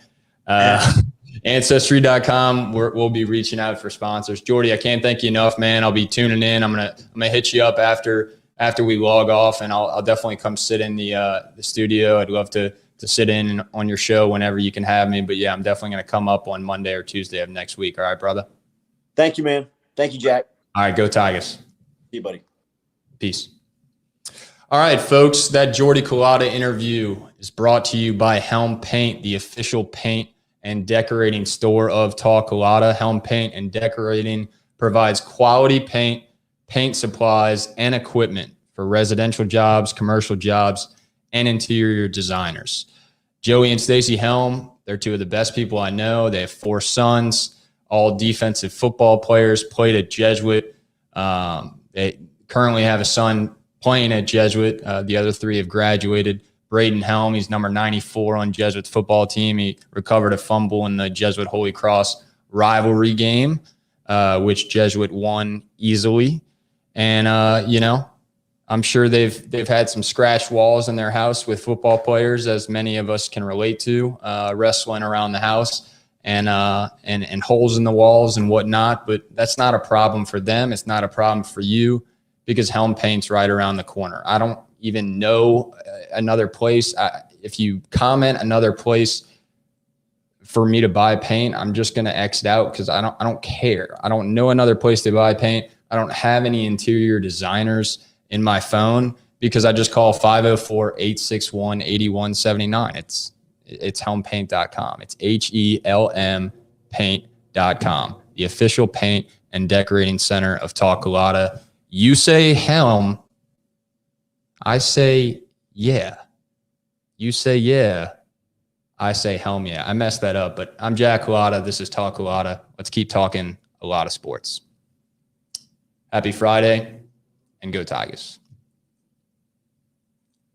Ancestry.com. We'll be reaching out for sponsors. Jordy, I can't thank you enough, man. I'll be tuning in. I'm gonna hit you up after we log off, and I'll definitely come sit in the studio. I'd love to sit in on your show whenever you can have me. But yeah, I'm definitely going to come up on Monday or Tuesday of next week. All right, brother. Thank you, man. Thank you, Jack. All right, go Tigers. See you, buddy. Peace. All right, folks, that Jordy Culotta interview is brought to you by Helm Paint, the official paint and decorating store of TalkCulotta. Helm Paint and Decorating provides quality paint, paint supplies, and equipment for residential jobs, commercial jobs, and interior designers. Joey and Stacy Helm, they're 2 of the best people I know. They have 4 sons, all defensive football players, played at Jesuit. They currently have a son playing at Jesuit. The other 3 have graduated. Braden Helm, he's number 94 on Jesuit's football team. He recovered a fumble in the Jesuit Holy Cross rivalry game, which Jesuit won easily. And, I'm sure they've had some scratched walls in their house with football players, as many of us can relate to, wrestling around the house and holes in the walls and whatnot. But that's not a problem for them. It's not a problem for you, because Helm Paint's right around the corner. I don't even know another place. If you comment another place for me to buy paint, I'm just going to X it out, because I don't care. I don't know another place to buy paint. I don't have any interior designers in my phone, because I just call 504-861-8179. It's helmpaint.com. It's HELM paint.com, the official paint and decorating center of TalkCulotta. You say Helm, I say yeah. You say yeah, I say Helm yeah. I messed that up, but I'm Jack Culotta. This is TalkCulotta. Let's keep talking a lot of sports. Happy Friday. And go Tigers.